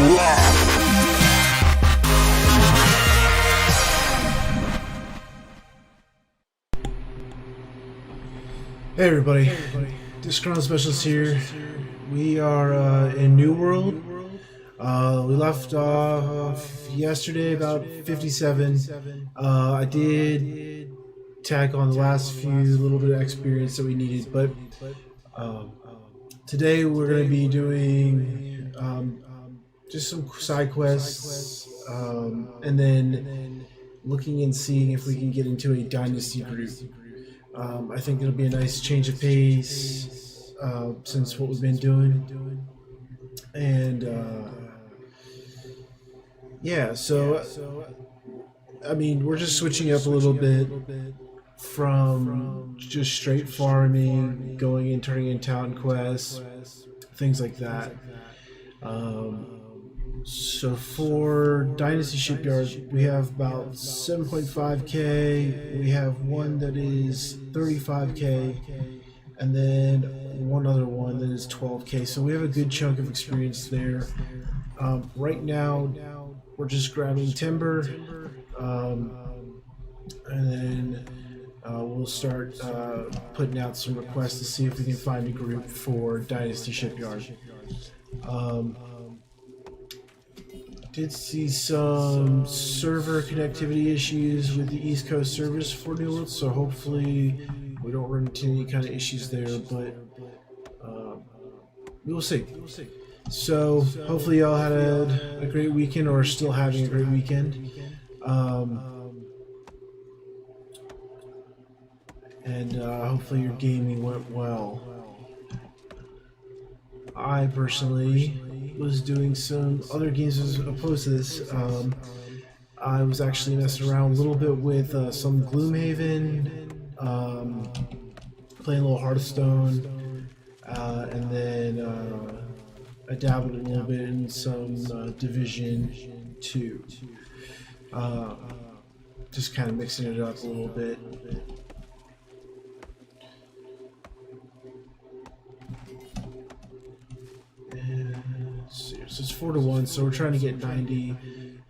Hey everybody, Discron Specialist here. We are in New World. We left off yesterday about 57. I did tack on the last few little bit of experience that we needed, but today we're going to be doing just some side quests and then looking and seeing if we can get into a dynasty group. I think it'll be a nice change of pace since what we've been doing, and yeah. So I mean, we're just switching up a little bit from just straight farming, going and turning in town quests, things like that. So for Dynasty Shipyard, we have about 7.5k. We have one that is 35k, and then one other one that is 12k. So we have a good chunk of experience there. Right now, we're just grabbing timber, and then we'll start putting out some requests to see if we can find a group for Dynasty Shipyard. Did see some server connectivity issues with the East Coast service for New World, so hopefully we don't run into any kind of issues there, but we will see. So hopefully y'all had a great weekend, or are still having a great weekend. And hopefully your gaming went well. I personally was doing some other games as opposed to this. I was actually messing around a little bit with some Gloomhaven, playing a little Hearthstone, and then I dabbled a little bit in some Division 2. Just kind of mixing it up a little bit. So it's 4-1, so we're trying to get 90.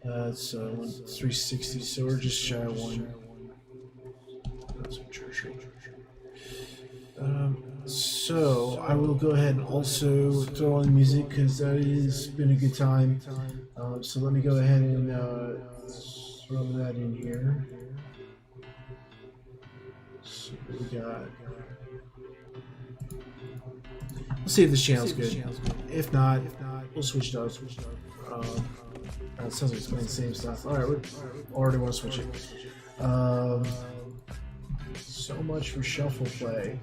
It's 360, so we're just shy of 1. So I will go ahead and also throw on music because that has been a good time. So let me go ahead and throw that in here. So what we got. Let's see if this channel's good. If not, we'll switch it up. It sounds like it's playing the same stuff. Alright, we already want to switch it. So much for shuffle play.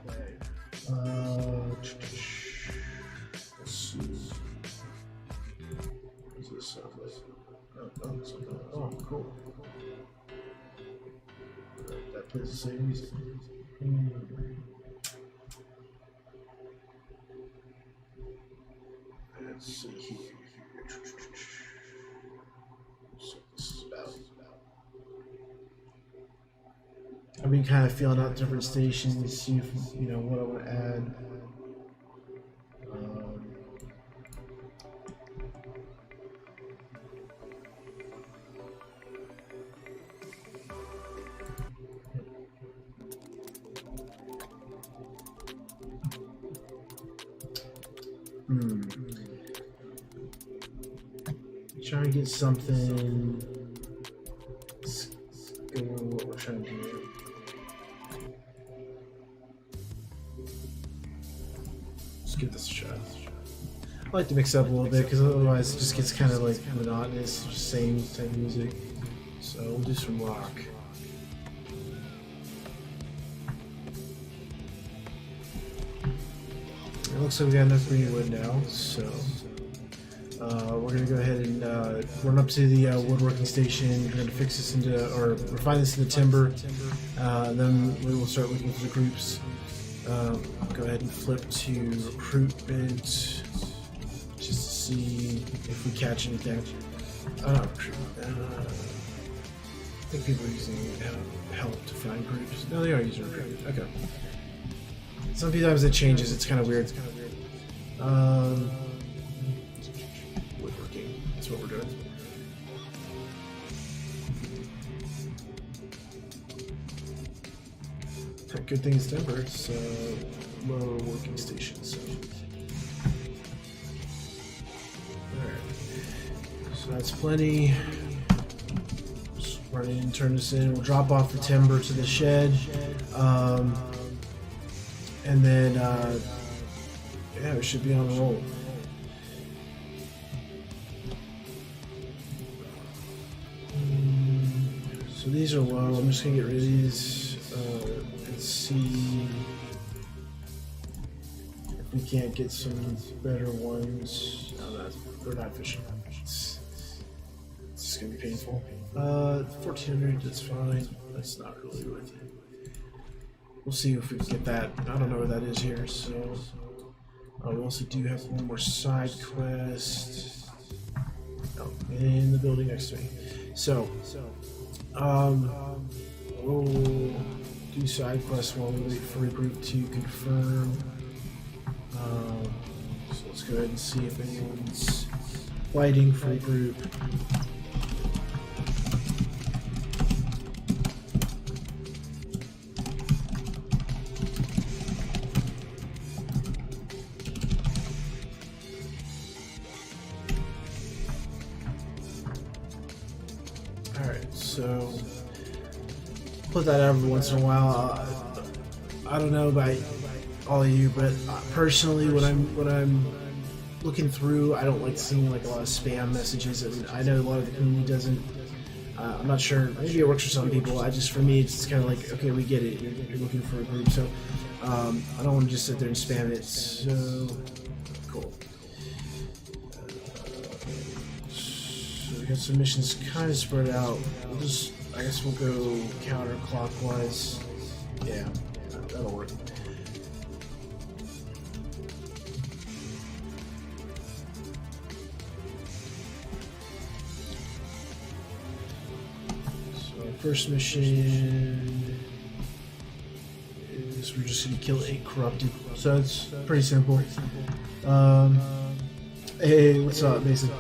Let's see. What does this sound like? Oh, cool. That plays the same music. Let's see here. So this is about. I've been kind of feeling out different stations to see if what I want to add. Trying to get something going with what we're trying to do. Let's give this a shot. I like to mix it up a little bit because otherwise it just gets kind of like monotonous, same type of music. So we'll do some rock. It looks like we got enough green wood now, so we're gonna go ahead and run up to the woodworking station. We're gonna fix this or refine this into timber. Then we will start looking for the groups. Go ahead and flip to recruitment just to see if we catch anything. Not recruitment. I think people are using help to find groups. No, they are using recruitment. Okay. Sometimes it changes. It's kind of weird. Woodworking. That's That's what we're doing. Good thing it's Denver. It's lower working station. So, all right. So that's plenty. Just run in, turn this in. We'll drop off the timber to the shed, and then yeah, we should be on the roll. So these are low. I'm just gonna get rid of these. Let's see if we can't get some better ones. No, we're not fishing. It's gonna be painful. 1400. That's fine. That's not really worth it. We'll see if we can get that. I don't know where that is here. So we also do have one more side quest. Oh, in the building next to me. So. We'll do side quests while we wait for a group to confirm. So let's go ahead and see if anyone's fighting for a group. Alright, so put that out every once in a while. I don't know about all of you, but personally, when I'm looking through, I don't like seeing like a lot of spam messages. I mean, I know a lot of the community doesn't. I'm not sure. Maybe it works for some people. For me, it's kind of like, okay, we get it. You're looking for a group, so I don't want to just sit there and spam it. So cool. So we got some missions kind of spread out. I guess we'll go counterclockwise. Yeah, that'll work. So our first mission is we're just gonna kill 8 corrupted. So it's pretty simple. Hey, what's up, Mason?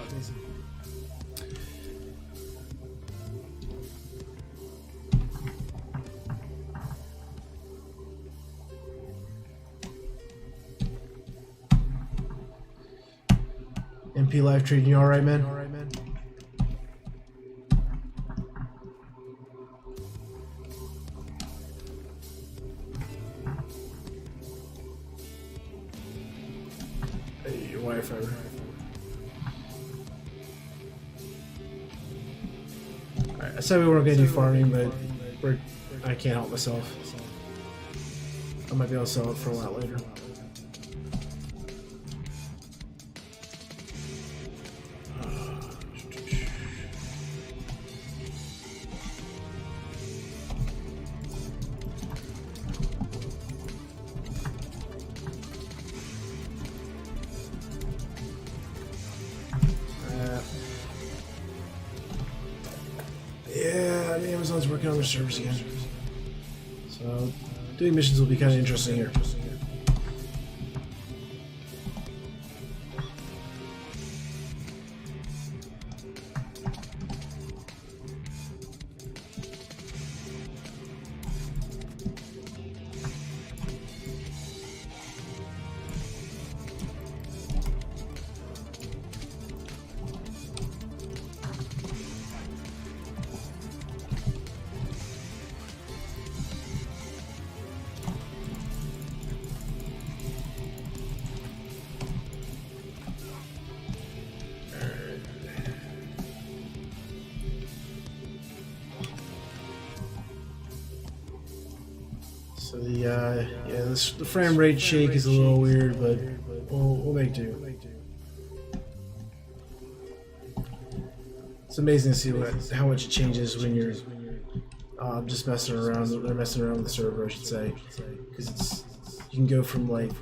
MP Live treating you alright, man? Hey, your Wi-Fi. Alright, I said we weren't gonna do farming, but I can't help myself. I might be able to sell it for a lot later. Yeah, Amazon's working on their service again. So, doing missions will be kind of interesting here. So the frame rate shake is a little weird, but we'll make do. It's amazing to see how much it changes when you're just messing around. They're messing around with the server, I should say, because you can go from like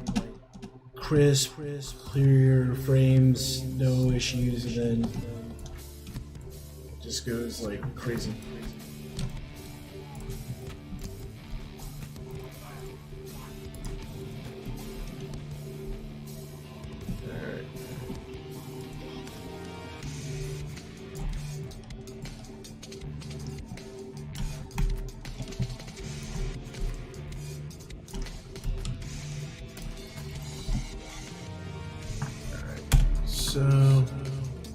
crisp, clear frames, no issues, and then it just goes like crazy. so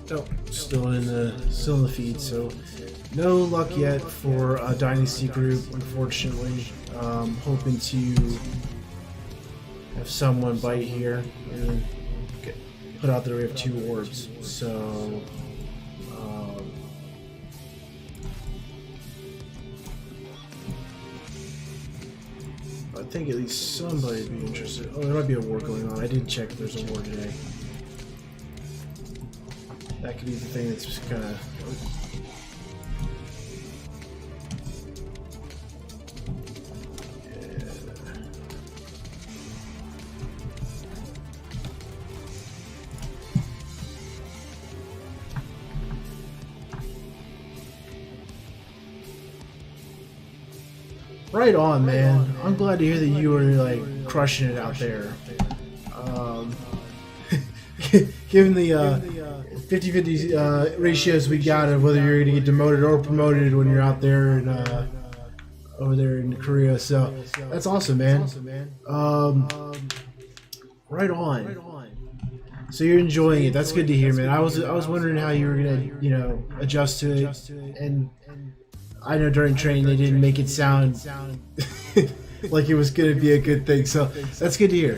nope, still in the feed. So no luck yet for a dynasty group, unfortunately. Hoping to have someone bite here and put out there we have 2 orbs. So I think at least somebody would be interested. Oh, there might be a war going on. I didn't check if there's a war today. That could be the thing that's just kind of... Right on, man. I'm glad to hear that you were like crushing it out there. Given the 50-50 ratios we got of whether you're going to get demoted or promoted when you're out there and over there in Korea, so that's awesome, man. Right on. So you're enjoying it. That's good to hear, man. I was wondering how you were gonna adjust to it, and I know during training they didn't make it sound like it was going to be a good thing, so that's good to hear.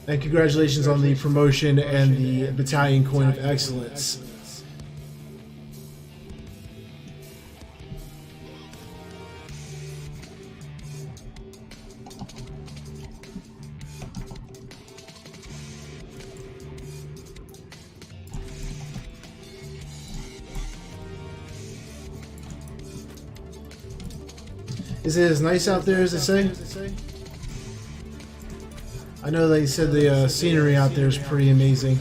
And congratulations on the promotion and the Battalion Coin of Excellence. Is it as nice out there as they say? I know they said the scenery out there is pretty amazing.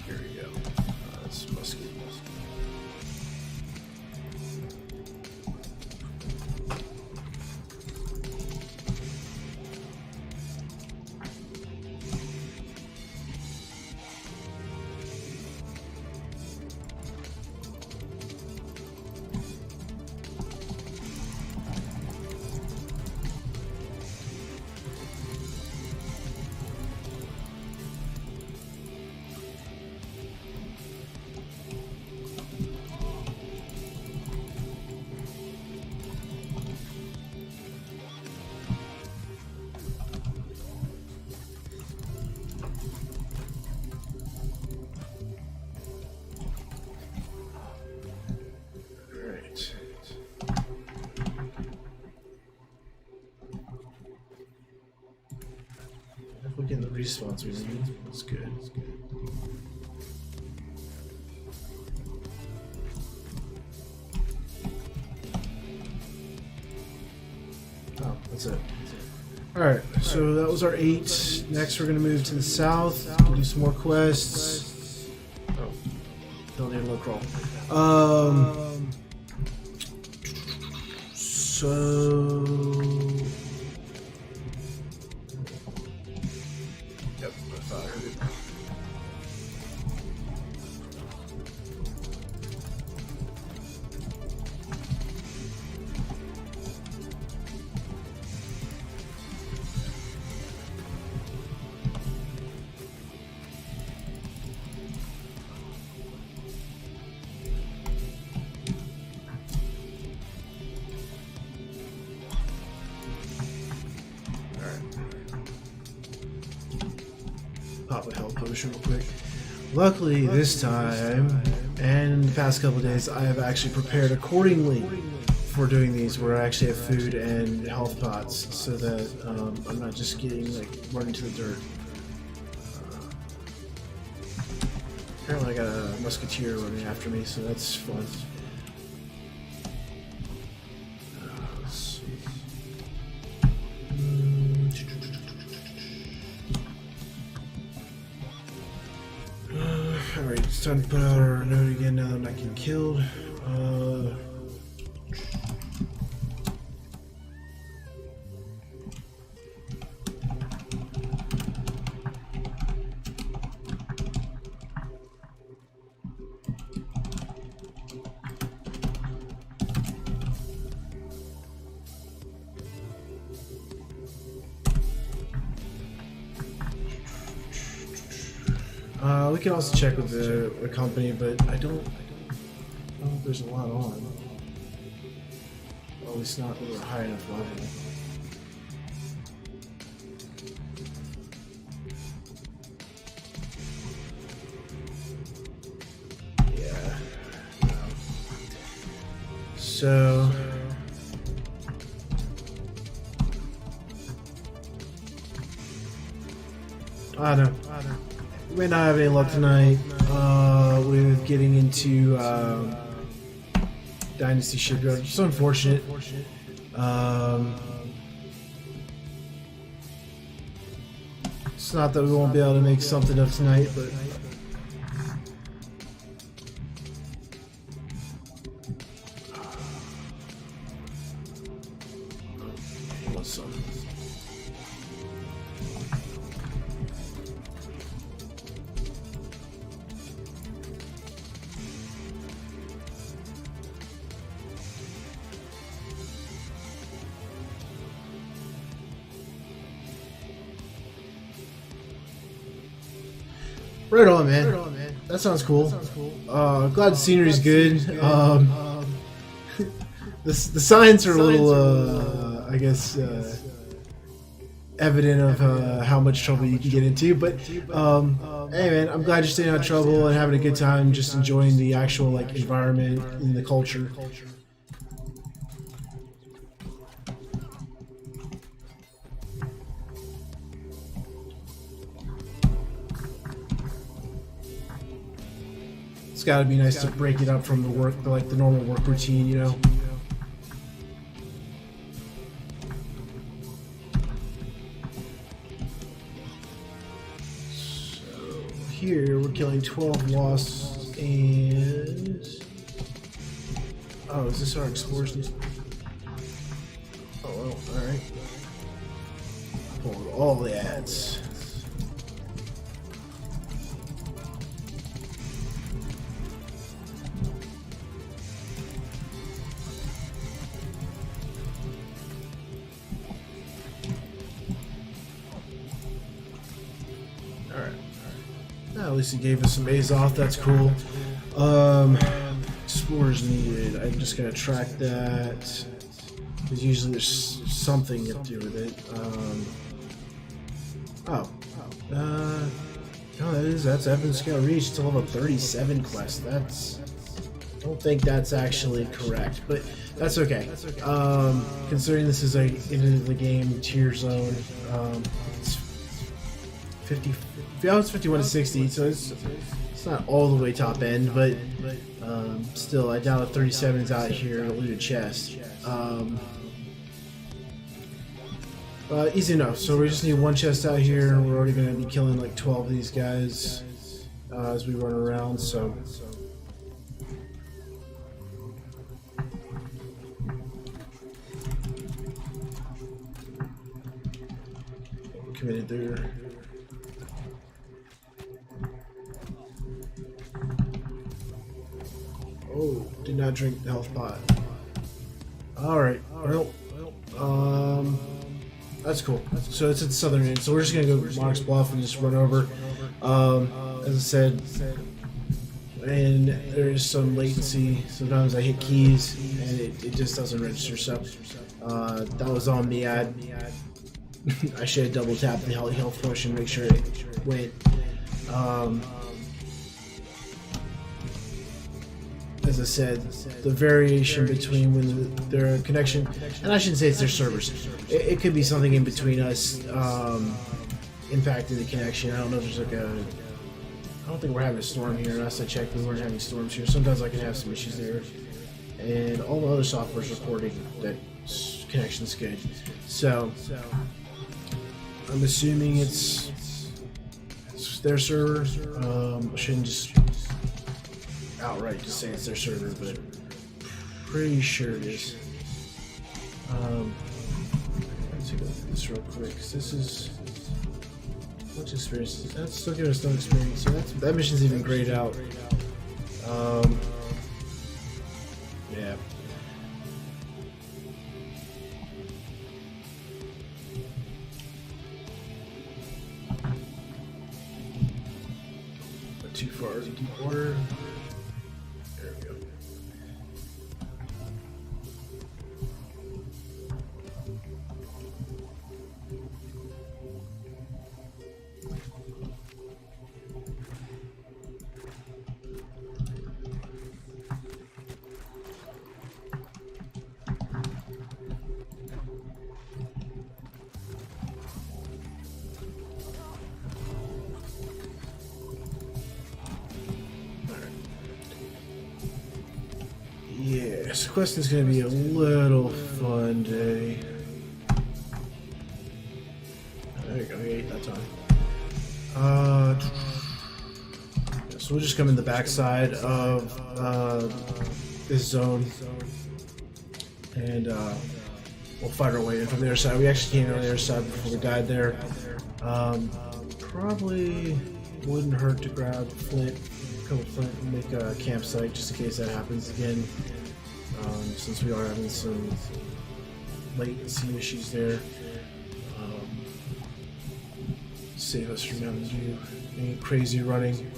Here we go. That's musket. We're getting the respawns we need. That's good. Oh, that's it. Alright, so that was our 8. Next we're going to move to the south. Do some more quests. Oh, don't need a low crawl. So... Yep, I thought I heard it. Pop a health potion real quick. Luckily this time, and the past couple of days, I have actually prepared accordingly for doing these, where I actually have food and health pots, so that I'm not just getting like run into the dirt. Apparently I got a musketeer running after me, so that's fun. Let's see. Alright, it's time to put out our note again now that I'm not getting killed. We can also check with the company, but I don't know if there's a lot on. Well, at least not at a high enough level. Yeah. So. I don't know. We may not have any luck tonight with getting into Dynasty Shipyard. It's unfortunate. It's not that we won't be able to make something of tonight, but what's some? Right on, man. That sounds cool. Glad the scenery's good. The signs are a little, I guess, evident of how much trouble you can get into. But hey, man, I'm glad you're staying out of trouble and having a good time, just enjoying the actual like environment and the culture. It's got to be nice to break it up from the work, like the normal work routine, you know. So here we're killing 12 wasps and oh, is this our explosions? Oh, well, all right. Pull all the ads. At least he gave us some Azoth, that's cool. Spores needed. I'm just gonna track that. Because usually there's something to do with it. No, that's Evan's Scout Reach. It's a level 37 quest. I don't think that's actually correct, but that's okay. Considering this is a end of the game tier zone, it's 50. Yeah, it's 51 to 60, so it's not all the way top end, but still, I doubt a 37 is out here to loot a chest. Easy enough. So we just need one chest out here, and we're already going to be killing like 12 of these guys as we run around. So. We're committed there. Oh, did not drink the health pot. Alright, well, that's cool. So it's at the southern end, so we're just gonna go Monarch's Bluff and just run over. As I said, and there is some latency. Sometimes I hit keys and it just doesn't register, so that was on me. I should have double tapped the health potion, make sure it went. As I said, the variation between when their connection, and I shouldn't say it's their servers, it could be something in between us impacting the connection. I don't know if there's like I don't think we're having a storm here. Last I checked, we weren't having storms here. Sometimes I can have some issues there. And all the other software is reporting that connection's good. So, I'm assuming it's their server. I shouldn't just outright just say it's their server, but pretty sure it is. Let's take a look at this real quick, because this is much experience. That's still giving us no experience, so that mission's even grayed out. Yeah. deep water. There we go. Yeah, so question's gonna be a little fun day. There you go, he ate that time. So we'll just come in the backside of this zone, and we'll fight our way in from the other side. We actually came in on the other side before we died there. Probably wouldn't hurt to grab flint, a couple flint, and make a campsite just in case that happens again. Since we are having some latency issues there, save us from having to do any crazy running.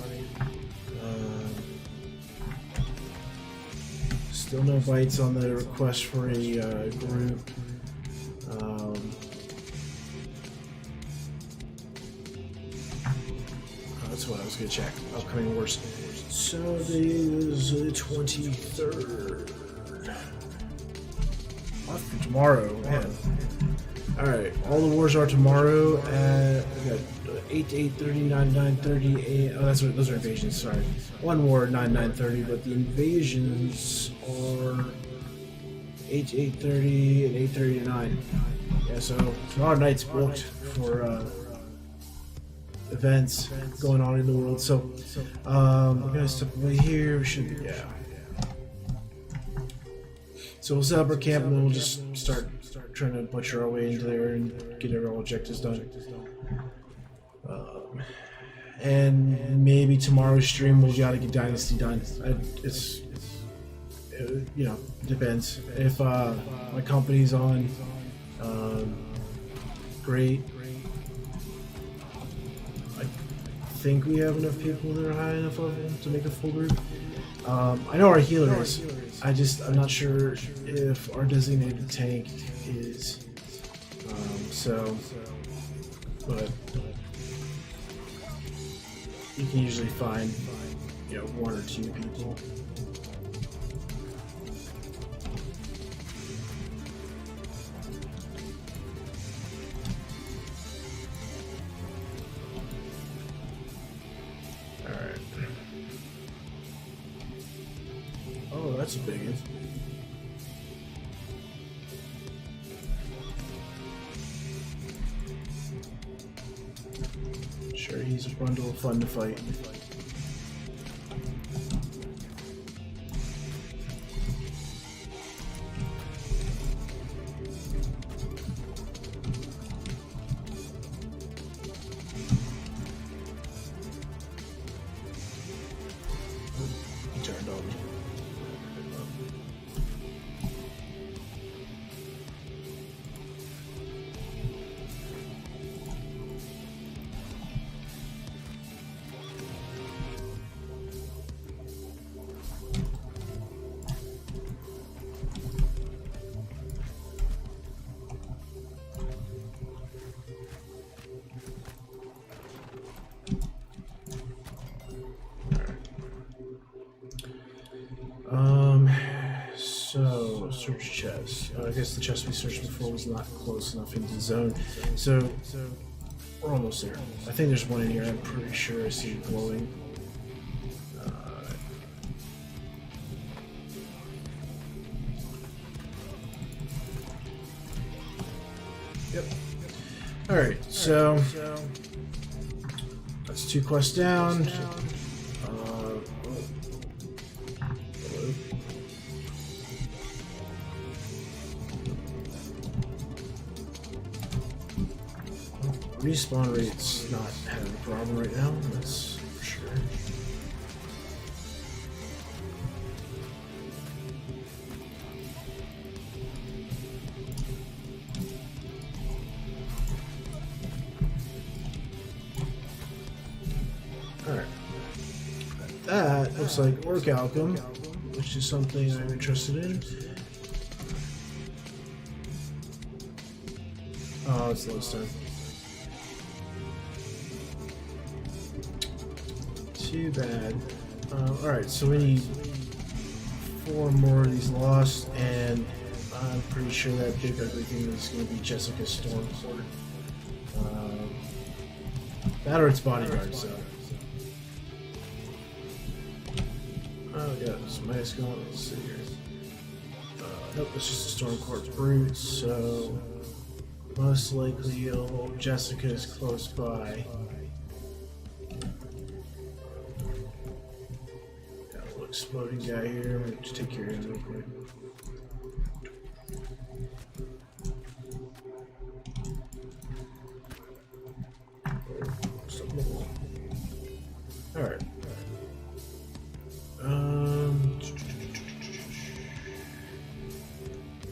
Still no bites on the request for a group. That's what I was going to check. Upcoming wars. So is the 23rd. Off for tomorrow, man. Alright, all the wars are tomorrow at we got 8 to 8:30, 9 to 9:30, 8, oh that's what those are invasions, sorry. One war 9 to 9:30, but the invasions are 8 to 8:30 and 8:30 to 9. Yeah, so a lot of nights booked for events going on in the world. So we're gonna step away here. We should be, yeah. So we'll set up our camp and then we'll just start trying to butcher our way into there and get all objectives done. And maybe tomorrow's stream we'll gotta get Dynasty done. It, you know, depends. If my company's on, great. I think we have enough people that are high enough level to make a full group. I know our healer is. I'm not sure if our designated tank is. But you can usually find, you know, 1 or 2 people. Alright. Oh, that's a big one. Sure, he's a bundle of fun to fight. He turned on me. So search chest. I guess the chest we searched before was not close enough into the zone. So we're almost there. I think there's one in here. I'm pretty sure I see it glowing. Yep. All right. So that's 2 quests down. Respawn rate's not having a problem right now, that's for sure. Alright. looks like Orichalcum, which is something I'm interested in. Oh, it's Lodestone. Too bad. Alright, so we need 4 more of these lost, and I'm pretty sure that big ugly thing is going to be Jessica Stormcourt. That or its bodyguard, so. Oh, yeah, somebody's going. Let's see here. Nope, it's just a Stormcourt brute, so most likely Jessica is close by. Got a little exploding guy here. Let me just take care of him real quick. Alright.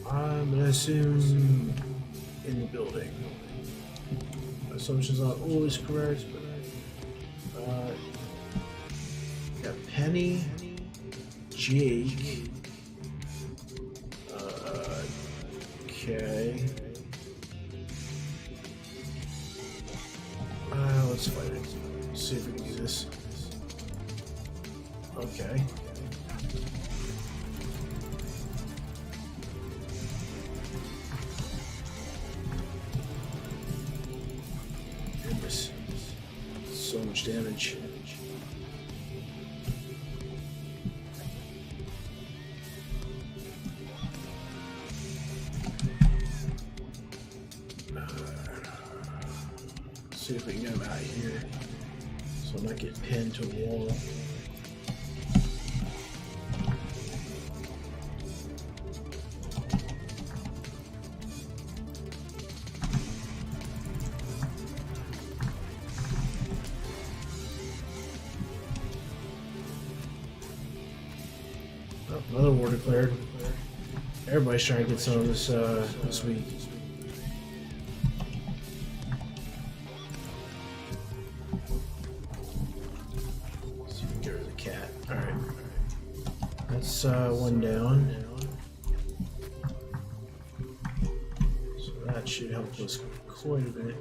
I'm gonna assume in the building. My assumption's not always correct, but got Penny, Jake. Okay. Let's fight it. See if we can do this. Okay. Goodness. So much damage. See if we can get him out of here so I'm not getting pinned to a wall. Oh, another war declared. Everybody's trying to get some of this this week. One down. So that should help us quite a bit.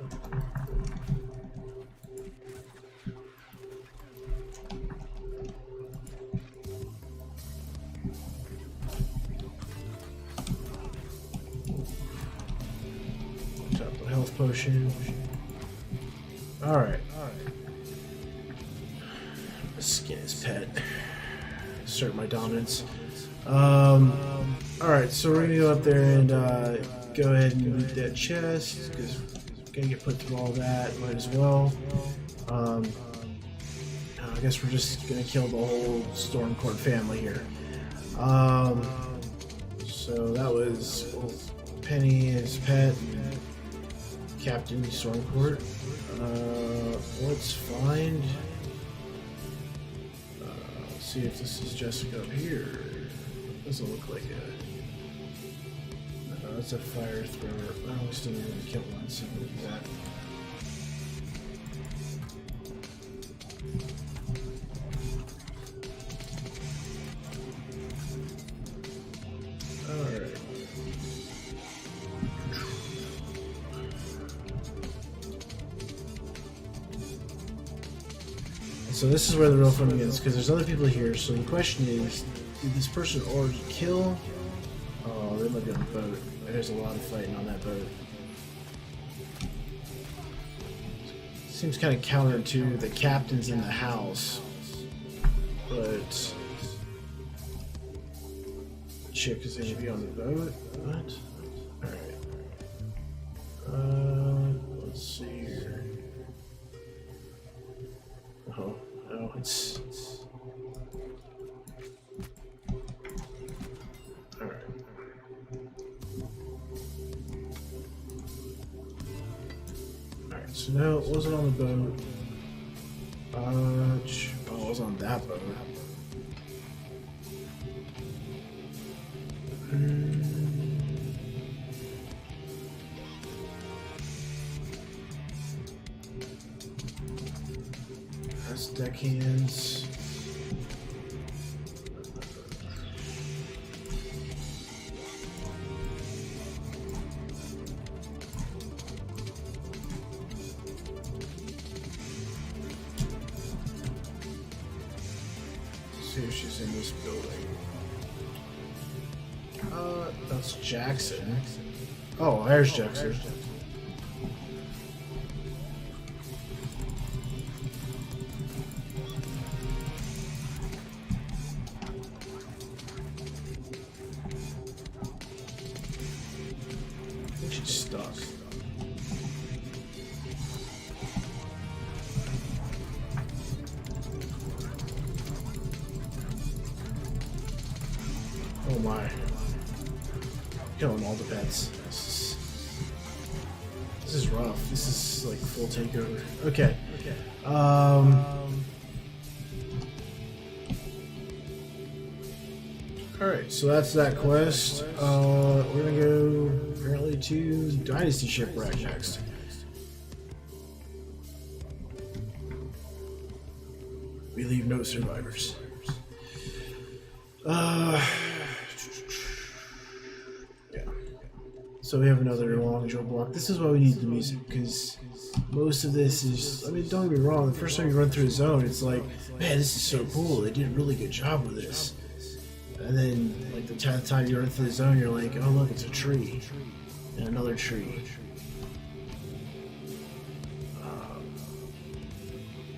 Top of health potion. Alright. Let's skin his pet. Assert my dominance. Alright, so we're gonna go up there and go ahead and loot that chest because we're gonna get put through all that. Might as well. I guess we're just gonna kill the whole Stormcourt family here. So that was Penny, his pet, and Captain Stormcourt. Let's find. See if this is Jessica up here. Doesn't look like it. That's a fire thrower. Oh, we still need to kill one, so we'll do that. Alright. So this is where the real fun begins, because there's other people here, so the question is, did this person already kill? Oh, they might be on the boat. There's a lot of fighting on that boat. Seems kind of counter to the captain's in the house, but chick is going to be on the boat. What? Alright. Let's see here. Oh, no, it's... Alright. Alright, so now it wasn't on the boat. Oh, it was on that boat. That's deckhands. she's in this building. That's Jackson. Oh, there's Jackson. I think she's stuck. Oh my. Killing all the pets. This is rough. This is like full takeover. Okay. Alright, so that's that quest. We're gonna go apparently to Dynasty Shipwreck next. We leave no survivors. So we have another long drill block. This is why we need the music, because most of this is, I mean, don't get me wrong, the first time you run through a zone, it's like, man, this is so cool, they did a really good job with this. And then, like, the time you run through the zone, you're like, oh look, it's a tree. And another tree.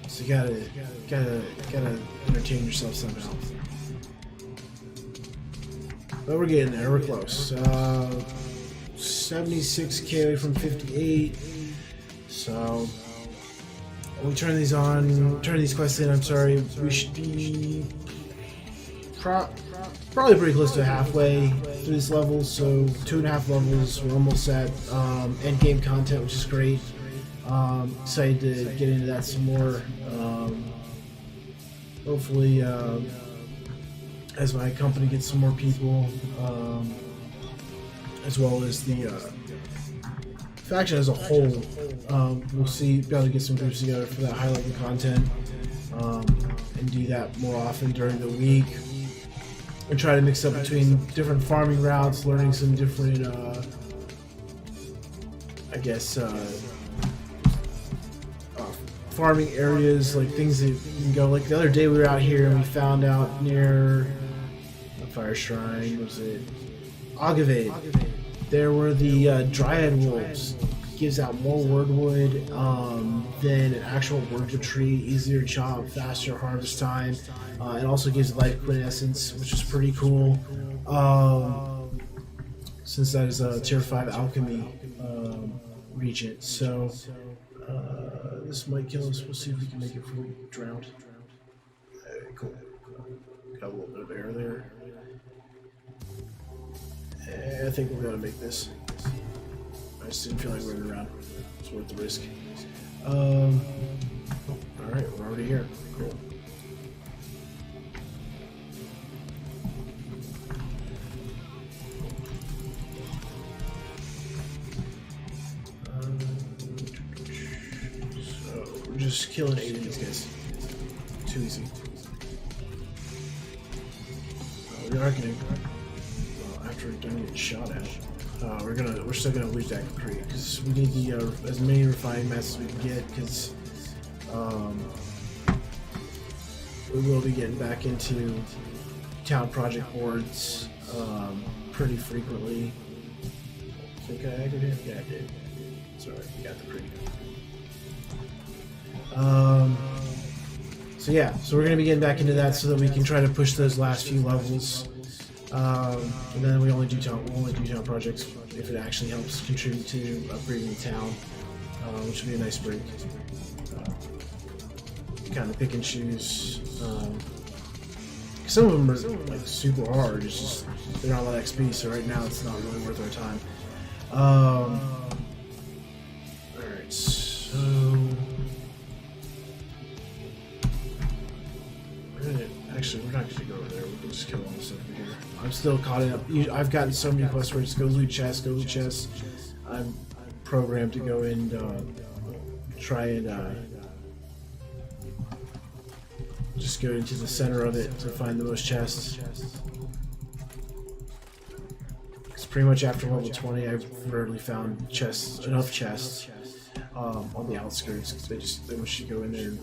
So you gotta entertain yourself somehow. But we're getting there, we're close. 76k away from 58. So when we turn these quests in, I'm sorry, we should be probably pretty close to halfway through this level. So 2.5 levels, we're almost at end game content, which is great. Excited to get into that some more. Hopefully, as my company gets some more people, as well as the faction as a whole, we'll be able to get some groups together for that high level content, and do that more often during the week, and try to mix up between different farming routes, learning some different, I guess, farming areas, like things that you can go. Like the other day we were out here and we found out near the fire shrine, was it Agavade? There were the Dryad Wolves. Gives out more wordwood than an actual wordwood tree, easier chop, faster harvest time, and also gives life quintessence, which is pretty cool. Since that is a tier 5 alchemy regent, so this might kill us. We'll see if we can make it fully drowned. Cool. Got a little bit of air there. I think we're gonna make this. I just didn't feel like running around. It's worth the risk. Alright, we're already here. Cool. So, we're just killing 8 of these guys. Too easy. We are getting... after we're done getting shot at. We're still gonna loot that crate because we need the as many refining mats as we can get, because we will be getting back into town project boards pretty frequently. I think I aggroed him? Yeah, I did. Sorry, we got the crate. So yeah, so we're gonna be getting back into that so that we can try to push those last few levels. And then we'll only do town projects if it actually helps contribute to upgrading the town, which would be a nice break. Kind of pick and choose. Some of them are like super hard. It's just they're not a lot of XP, so right now it's not really worth our time. All right, so. Actually, we're not going to go over there. We can just kill all this over here. I'm still caught up. I've gotten so many quests where it's go loot chests. I'm programmed to go and try and just go into the center of it to find the most chests. Because pretty much after level 20, I've rarely found enough chests on the outskirts. Because they wish you go in there and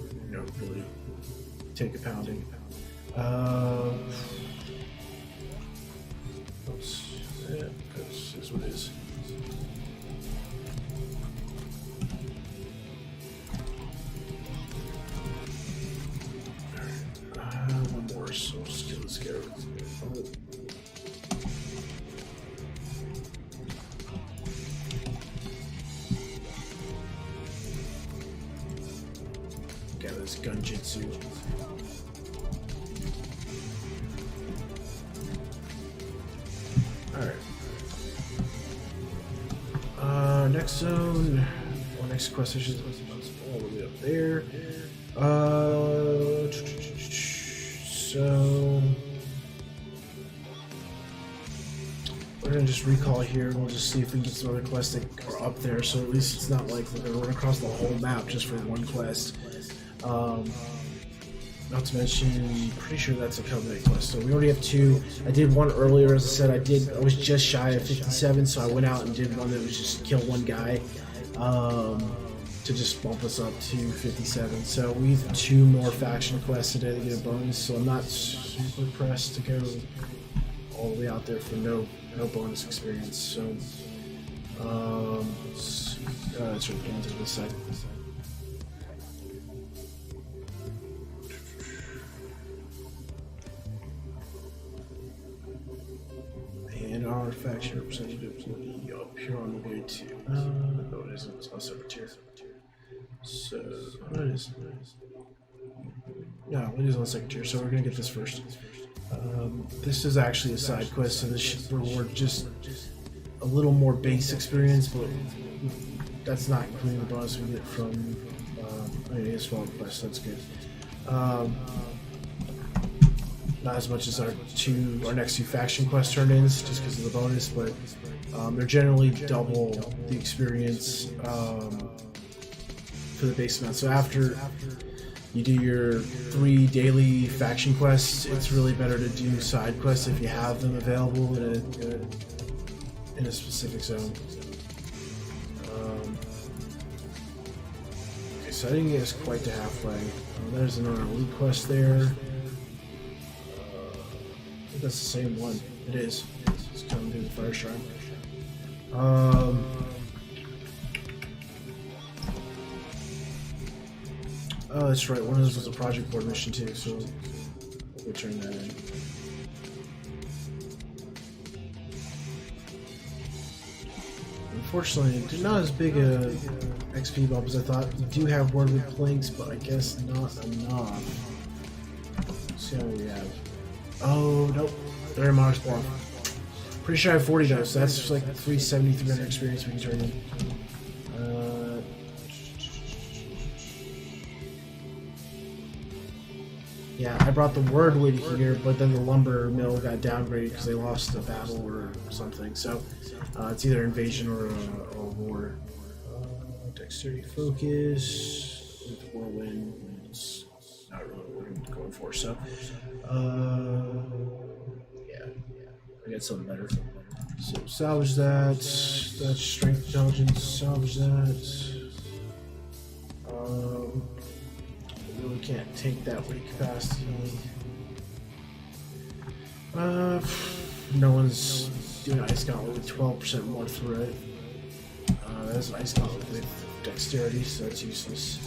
really take a pounding. Oops. Yeah, this is what it is. One more, so let's go. Got this Gunjitsu. Alright. Next zone, or next quest is all the way up there. So we're gonna just recall here, and we'll just see if we can get some other quests that are up there. So at least it's not like we're gonna run across the whole map just for one quest. Not to mention, pretty sure that's a covenant quest. So we already have 2. I did one earlier, as I said. I was just shy of 57, so I went out and did one that was just kill one guy to just bump us up to 57. So we have 2 more faction quests today to get a bonus. So I'm not super pressed to go all the way out there for no bonus experience. So let's get into this side. And our faction representative will be up here on the way to. No, it isn't. It's on Secretary. So, what is it? No, it is on Secretary. So we're gonna get this first. This is actually a side quest, so this should reward just a little more base experience, but that's not including the bonus we get from. I mean, it's small quest. That's good. Not as much as our next 2 faction quest turn-ins, just because of the bonus, but they're generally double the experience for the base amount. So after you do your 3 daily faction quests, it's really better to do side quests if you have them available in a specific zone. Okay, so I didn't get us quite to halfway. There's another elite quest there. That's the same one. It is. It's coming to the Fire Shrine. Oh, that's right. One of those was a project board mission too, so we'll turn that in. Unfortunately, not as big a XP bump as I thought. We do have word with Planks, but I guess not enough. Let's see how we have. Oh, nope. They're in Mars Bluff. Pretty sure I have 40 though, so that's just like 370, 300 experience we can turn in. Yeah, I brought the word with here, but then the lumber mill got downgraded because they lost a battle or something. So it's either invasion or war. Dexterity focus with whirlwind. It's not really what we're going for. So yeah, I got something better. So salvage that. That's strength, intelligence. Salvage that. Really can't take that weight capacity. No one's doing Ice Gauntlet with 12% more through it. That's an Ice Gauntlet with dexterity, so that's useless.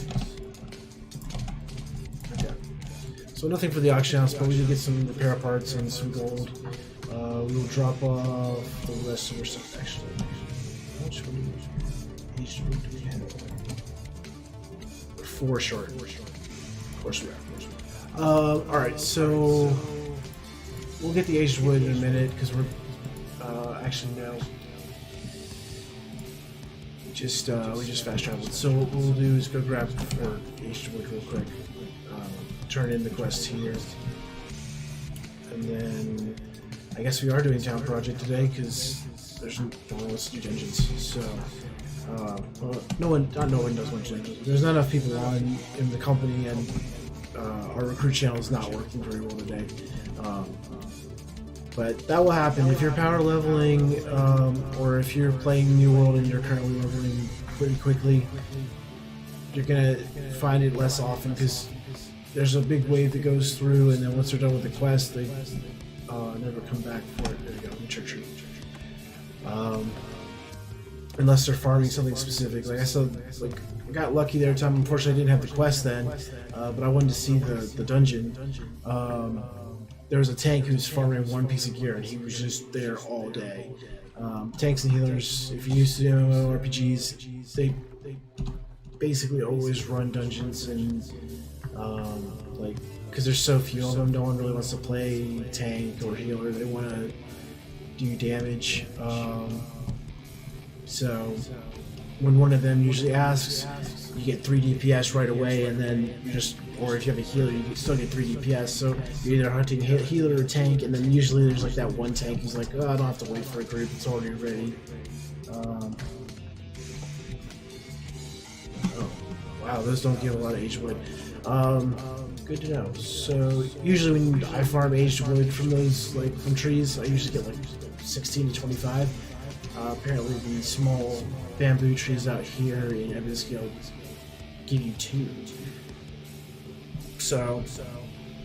Okay. So nothing for the auction house, but we did get some repair parts and some gold. We will drop off the rest of our stuff. Actually, how much each do we have? 4 short. Of course we are. Alright, so we'll get the aged wood in a minute because we're actually no. We just fast traveled. So what we'll do is go grab our aged wood real quick. Turn in the quest here. And then I guess we are doing town project today because there's no one wants to do dungeons. So well, not no one does want dungeons. There's not enough people on in the company, and our recruit channel is not working very well today. But that will happen if you're power leveling, or if you're playing New World and you're currently leveling pretty quickly. You're gonna find it less often because there's a big wave that goes through, and then once they're done with the quest, they never come back for it. There you go, mature tree. Unless they're farming something specific. Like I said, like I got lucky there. Time, unfortunately, I didn't have the quest then, but I wanted to see the dungeon. There was a tank who was farming one piece of gear, and he was just there all day. Tanks and healers, if you're used to MMORPGs, they basically always run dungeons, and like because there's so few of them, no one really wants to play tank or healer. They want to do damage. So when one of them usually asks, you get 3 DPS right away, and then you just, or if you have a healer, you still get 3 DPS. So you're either hunting healer or tank, and then usually there's like that one tank who's like, oh, I don't have to wait for a group, it's already ready. Oh, wow, those don't give a lot of aged wood. Good to know. So usually when I farm aged wood from those, like from trees, I usually get like 16 to 25. Apparently the small bamboo trees out here in Evansville give you 2. So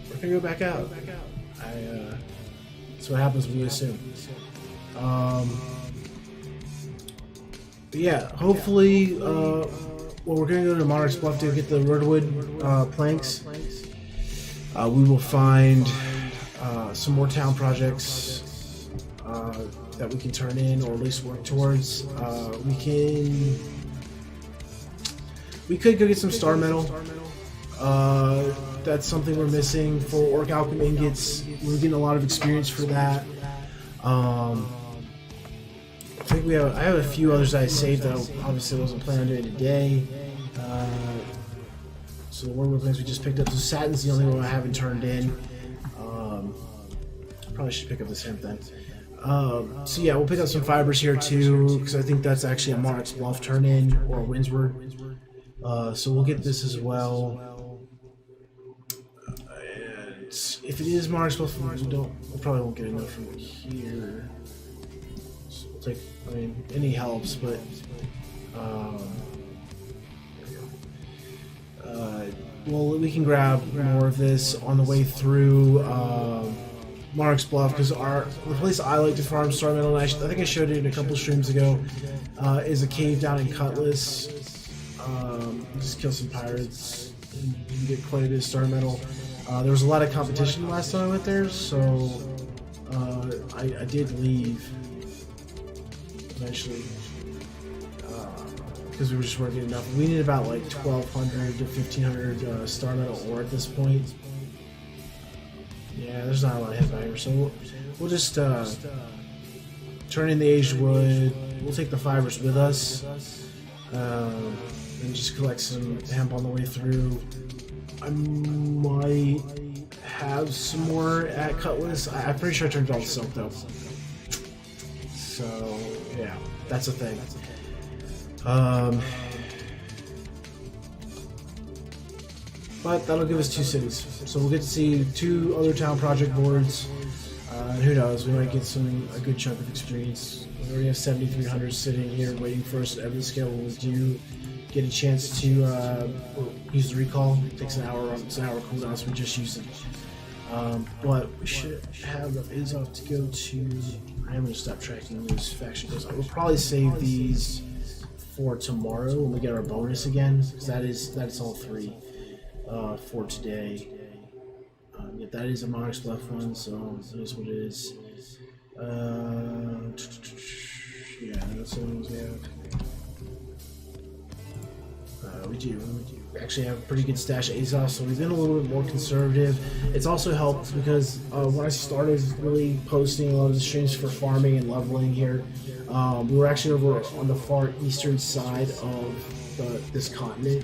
we're gonna go back out. That's what happens when you assume. But yeah, hopefully, well, we're gonna go to Monarch's Bluff to get the Redwood planks. We will find some more town projects that we can turn in, or at least work towards. We could go get some star metal. That's something we're missing for Orc Alchemy ingots. We're getting a lot of experience for that. I think I have a few others that I saved that I obviously wasn't planning on doing today. So the Wormwood plants we just picked up. So Satin's the only one I haven't turned in. Probably should pick up this hemp then. So yeah, we'll pick up some fibers here too, because I think that's actually a Monarch's Bluff turn in, or Windsward. So we'll get this as well. And if it is Monarch's Bluff, we probably won't get enough from here. So we'll take, I mean, any helps, but well, we can grab more of this on the way through Monarch's Bluff, because the place I like to farm star metal, and I think I showed it a couple streams ago, is a cave down in Cutlass. Just kill some pirates and you can get quite a bit of star metal. There was a lot of competition last time I went there, so I did leave eventually because we were just weren't getting enough. We need about like 1,200 to 1,500 star metal ore at this point. Yeah, there's not a lot of hit value, so we'll just turn in the aged wood. We'll take the fibers with us, and just collect some hemp on the way through. I might have some more at Cutlass. I'm pretty sure I turned all the silk though. So yeah, that's a thing. But that'll give us 2 cities. So we'll get to see 2 other town project boards. And who knows, we might get a good chunk of experience. We already have 7,300 sitting here waiting for us at every scale. When we do get a chance to use the recall, it takes an hour cooldown, so we just use it. But we should have enough Azoth to go to. I am going to stop tracking those faction goals. I will probably save these for tomorrow when we get our bonus again, because that is all 3 for today. Yeah, that is a Monarch's Bluff one, so that is what it is. Yeah, that's the ones we have. We do actually have a pretty good stash of Azoth, so we've been a little bit more conservative. It's also helped because when I started really posting a lot of the streams for farming and leveling here, we were actually over on the far eastern side of this continent.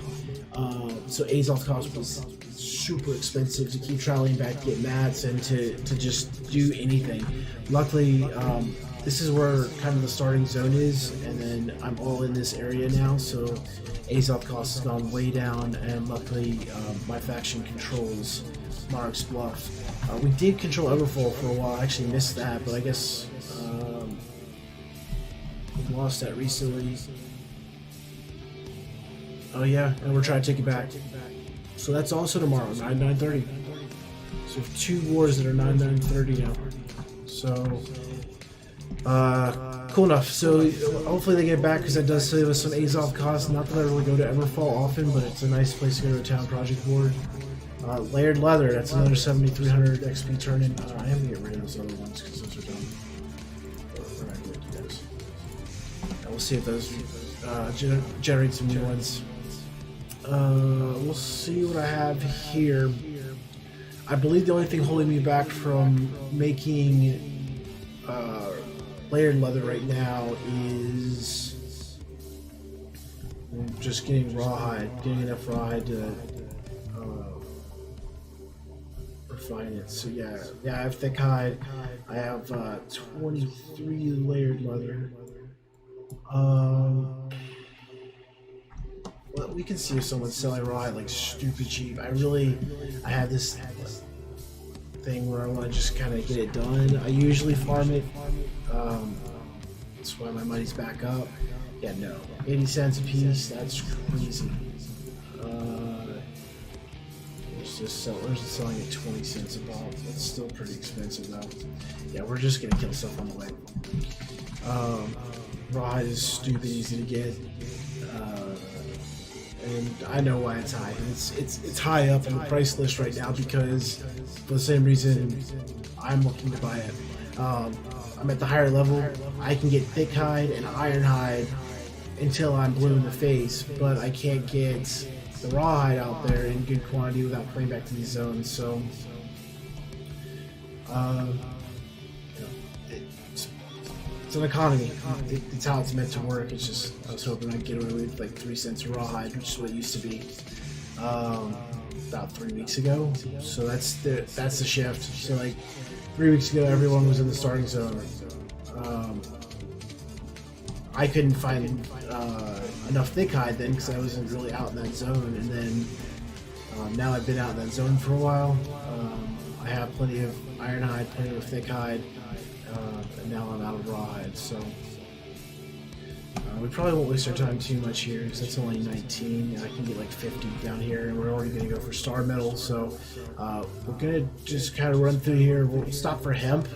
So Azoth cost was super expensive to keep traveling back to get mats and to just do anything. Luckily, this is where kind of the starting zone is, and then I'm all in this area now, so Azoth cost has gone way down, and luckily my faction controls Monarch's Bluff. We did control Everfall for a while. I actually missed that, but I guess we lost that recently. Oh yeah, and we're trying to take it back. So that's also tomorrow, 9:30. So we have 2 wars that are 9:30 now. So, cool enough. So hopefully they get back, because that does save us some Azov costs. Not that I really go to Everfall often, but it's a nice place to go to a town project board. Layered leather, that's another 7,300 XP turn-in. I am gonna get rid of those other ones because those are dumb. We're not going to do those. And we'll see if those generate some new ones. We'll see what I have here. I believe the only thing holding me back from making layered leather right now is just getting rawhide, getting enough rawhide to refine it. So yeah, I have thick hide. I have 23 layered leather. Well, we can see if someone's selling rawhide like stupid cheap. I have this thing where I want to just kind of get it done. I usually farm it. That's why my money's back up. Yeah, no, 80 cents a piece. That's crazy. Sellers selling at 20 cents a bottle. That's still pretty expensive though. Yeah, we're just gonna kill stuff on the way. Rawhide is stupid easy to get. And I know why it's high. It's high up on the price list right now because for the same reason I'm looking to buy it. I'm at the higher level. I can get thick hide and iron hide until I'm blue in the face, but I can't get the rawhide out there in good quantity without playing back to these zones. So, it's an economy. It's how it's meant to work. It's just I was hoping I'd get away with like 3 cents a rawhide, which is what it used to be about 3 weeks ago. So that's the shift. So like 3 weeks ago, everyone was in the starting zone. I couldn't find enough thick hide then because I wasn't really out in that zone, and then now I've been out in that zone for a while. I have plenty of iron hide, plenty of thick hide, and now I'm out of rawhide. So we probably won't waste our time too much here because that's only 19. I can get like 50 down here, and we're already going to go for star metal. So we're going to just kind of run through here. We'll stop for hemp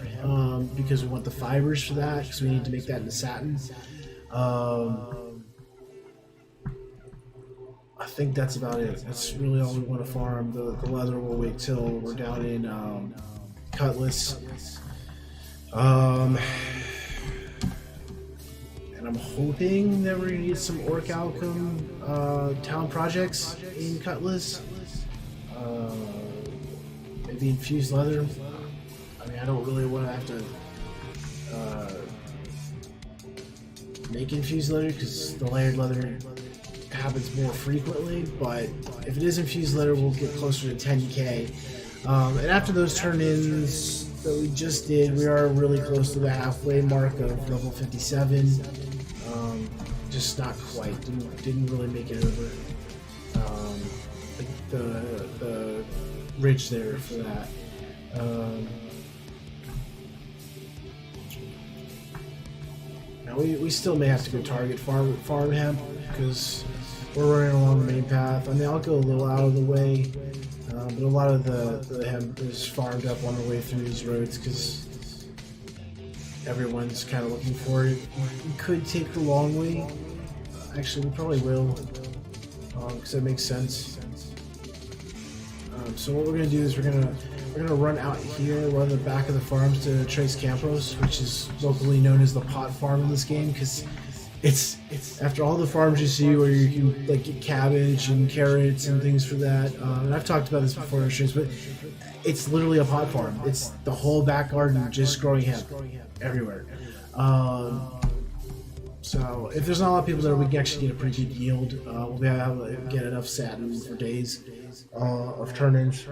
because we want the fibers for that because we need to make that into satin. I think that's about it. That's really all we want to farm. The leather will wait till we're down in Cutlass. And I'm hoping that we're going to get some Orichalcum town projects in Cutlass. Maybe infused leather. I mean, I don't really want to have to make infused leather because the layered leather happens more frequently, but if it is infused leather, we'll get closer to 10k. And after those turn-ins that we just did, we are really close to the halfway mark of level 57. Just not quite. Didn't really make it over the ridge there for that. Now we still may have to go target farm hemp because we're running along the main path. I mean, I'll go a little out of the way, but a lot of the hemp is farmed up on the way through these roads because everyone's kind of looking for it. We could take the long way. Actually, we probably will because that makes sense. So what we're gonna do is we're gonna run out here, run the back of the farms to Tres Campos, which is locally known as the pot farm in this game, because it's after all the farms you see where you can like get cabbage and carrots and things for that. And I've talked about this before in the streams, but it's literally a pot farm. It's the whole back garden just growing hemp everywhere. So if there's not a lot of people there, we can actually get a pretty good yield. We'll be able to get enough satin for days of turn-ins.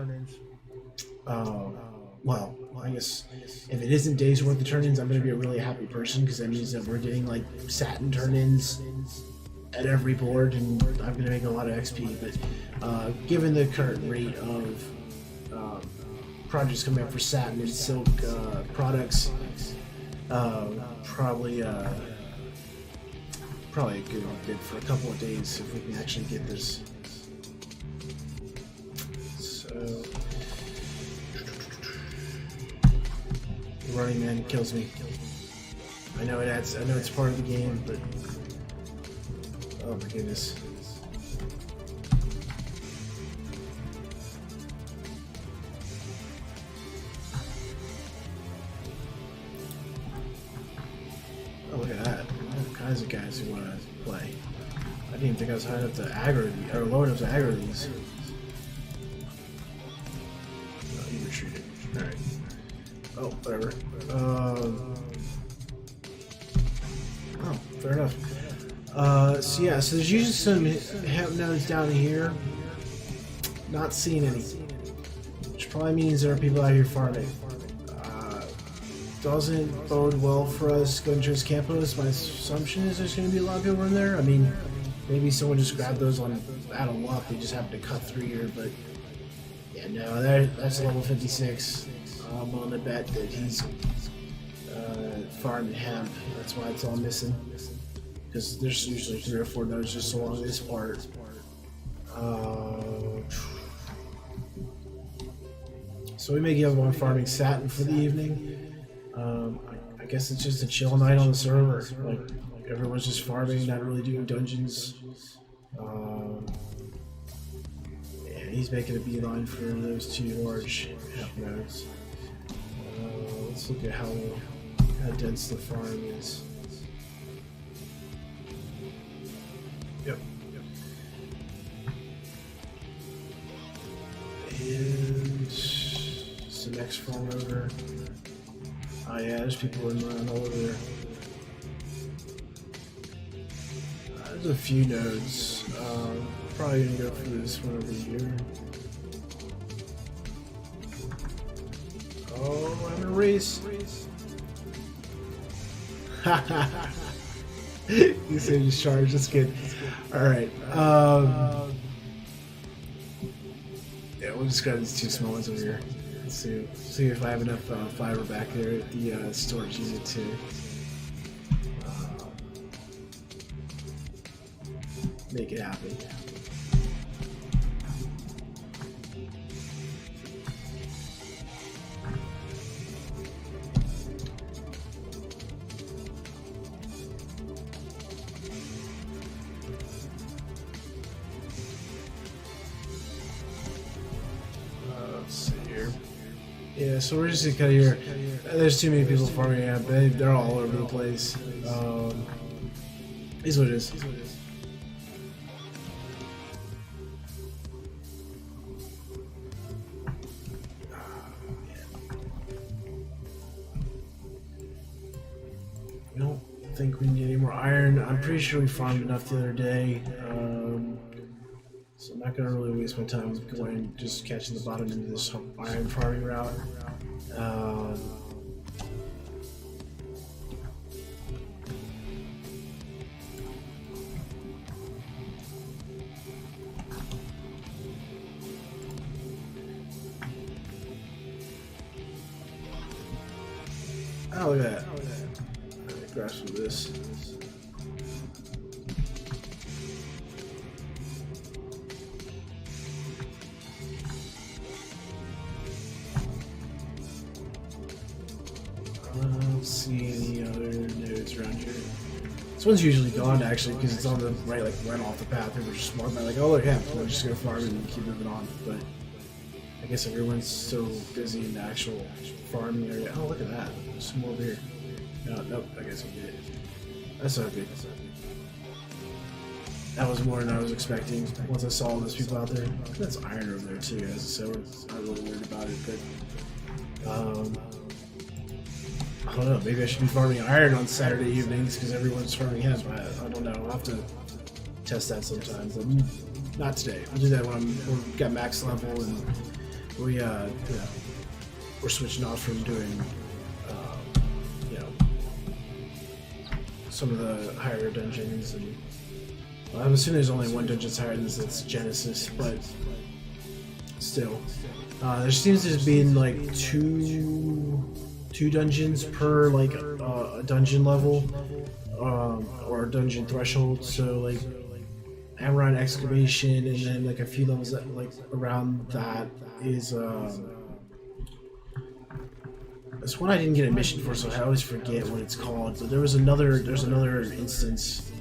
Well, I guess if it isn't days worth of turn-ins, I'm going to be a really happy person because that means that we're getting like satin turn-ins at every board, and I'm going to make a lot of XP. But given the current rate of projects coming up for satin and silk products, probably a good for a couple of days if we can actually get this. Running Man kills me. I know I know it's part of the game, but oh my goodness. Oh, look at that. All kinds of guys who want to play. I didn't even think I was high enough to aggro these, or low enough to aggro these. Oh, he retreated. Alright. Oh, whatever. Oh, fair enough. So yeah, so there's usually some hemp nodes down here. Not seeing any. Which probably means there are people out here farming. Doesn't bode well for us going to this campus. My assumption is there's going to be a lot of people in there. I mean, maybe someone just grabbed those on out of luck. They just happened to cut through here, but yeah, no, that's level 56. I'm willing to bet that he's farming hemp. That's why it's all missing. Because there's usually 3 or 4 nodes just along this part. So we may give one farming satin for the evening. I guess it's just a chill night on the server. Like everyone's just farming, not really doing dungeons. Yeah, he's making a beeline for those 2 large hemp nodes. Let's look at how dense the farm is. Yep. And it's the next farm over. Oh yeah, there's people running around all over there. There's a few nodes. Probably gonna go for this one over here. Oh, I'm in a race. Haha. You say just charge, that's good. Alright. Yeah, we'll just grab these 2 small ones over here. Let's see if I have enough fiber back there at the storage unit to make it happen. Let's see here. Yeah, so we're just kind of here. There's too many people farming out. They're all over the place. Is what it is. I don't think we need any more iron. I'm pretty sure we farmed enough the other day. So I'm not gonna really waste my time going just catching the bottom into this iron farming route. Oh, look at that. Grab some of this. Let's see any other nodes around here. This one's usually gone actually because it's on the right, like right off the path. People are just smart by like, oh look, yeah, we're just gonna farm and keep moving on. But I guess everyone's so busy in the actual farming area. Oh, look at that. There's some more over here. No, nope, I guess I'll get it. That's not good. That was more than I was expecting once I saw all those people out there. That's iron over there too, guys, so I'm not really worried about it, but I don't know, maybe I should be farming iron on Saturday evenings because everyone's farming hemp. I don't know, I'll have to test that sometimes. Not today. I'll do that when we've got max level and we're switching off from doing some of the higher dungeons, and I'm assuming there's only one dungeon higher than this. That's Genesis, but still, there seems to be like two dungeons per like a dungeon level or a dungeon threshold. So like Amaran Excavation, and then like a few levels that like around that is This one I didn't get a mission for, so I always forget what it's called. But there's another instance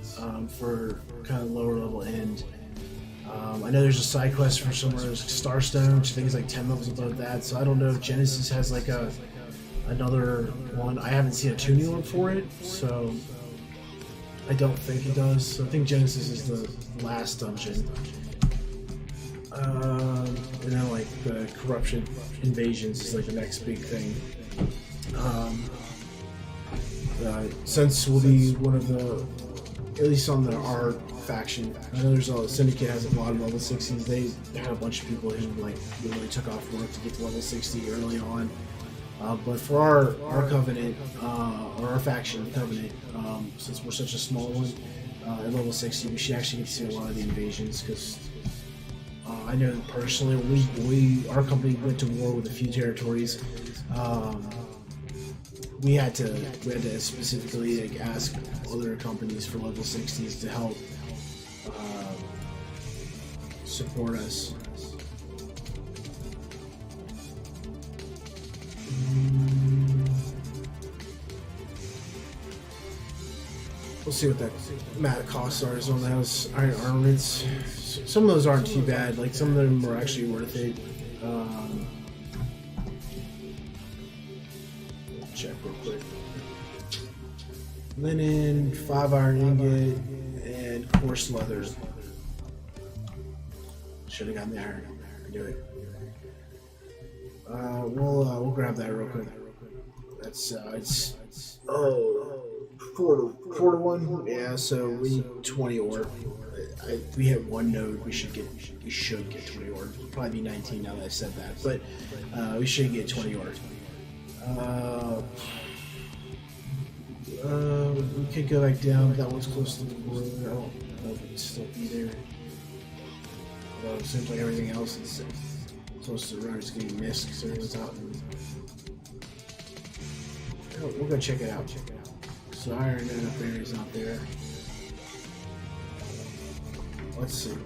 for kind of lower level end. I know there's a side quest for somewhere there's Starstone, which I think is like 10 levels above that. So I don't know if Genesis has like another one. I haven't seen a tuning one for it, so I don't think it does. So I think Genesis is the last dungeon. And then like the corruption invasions is like the next big thing. Sense will be one of the, at least on our faction. I know there's a Syndicate has a lot of level 60s. They had a bunch of people who like really took off work to get to level 60 early on. But for our Covenant, or our faction Covenant, since we're such a small one, at level 60, we should actually get to see a lot of the invasions, because I know personally, our company went to war with a few territories. We had to specifically like ask other companies for level 60s to help support us. We'll see what that mat costs are as well as iron armaments. Some of those aren't too bad. Like some of them are actually worth it. Check real quick. Linen, 5 iron ingot, and coarse leather. Should have gotten the iron. Do it. We'll grab that real quick. That's it's 4 to 1. Yeah, so we need 20 ore. We have one node. We should get 20 ore. It'll probably be 19 now that I said that, but we should get 20 ore. We could go back down. That one's close to the border. I don't know if it'd still be there. Although it seems like everything else is close to the road. It's getting missed because everyone's out. We'll go check it out. So iron enough areas out there. Let's see.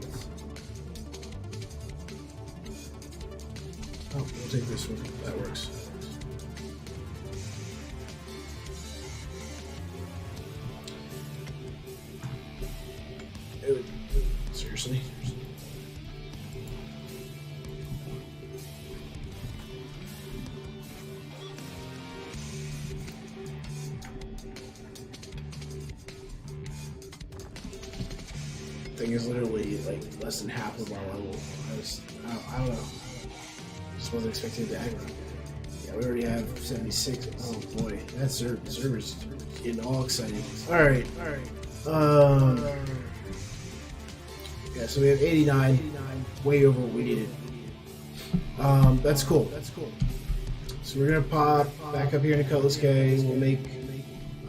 Oh, we'll take this one. That works. Seriously? Thing is literally like less than half of our level. I don't know. Just wasn't expecting to aggro. Yeah, we already have 76. Oh boy, that server's getting all excited. Alright. Yeah, so we have 89, way over what we needed. That's cool. So we're gonna pop back up here in Cutlass K. We'll make.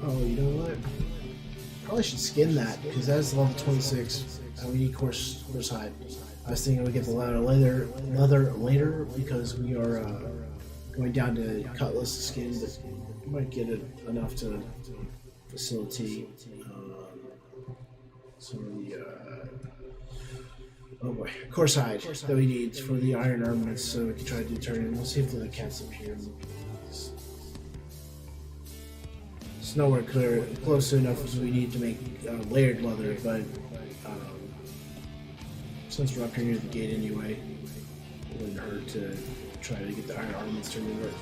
Oh, you know what? Probably should skin that because that's level 26. We need coarse hide. I was thinking we get the leather later because we are going down to Cutlass skin, but we might get it enough to facilitate some of the oh boy, coarse hide that we need for the iron armaments, so we can try to determine. We'll see if the cat's up here. It's nowhere close enough as we need to make layered leather, but since we're up here near the gate anyway, it wouldn't hurt to try to get the iron armaments turned into it.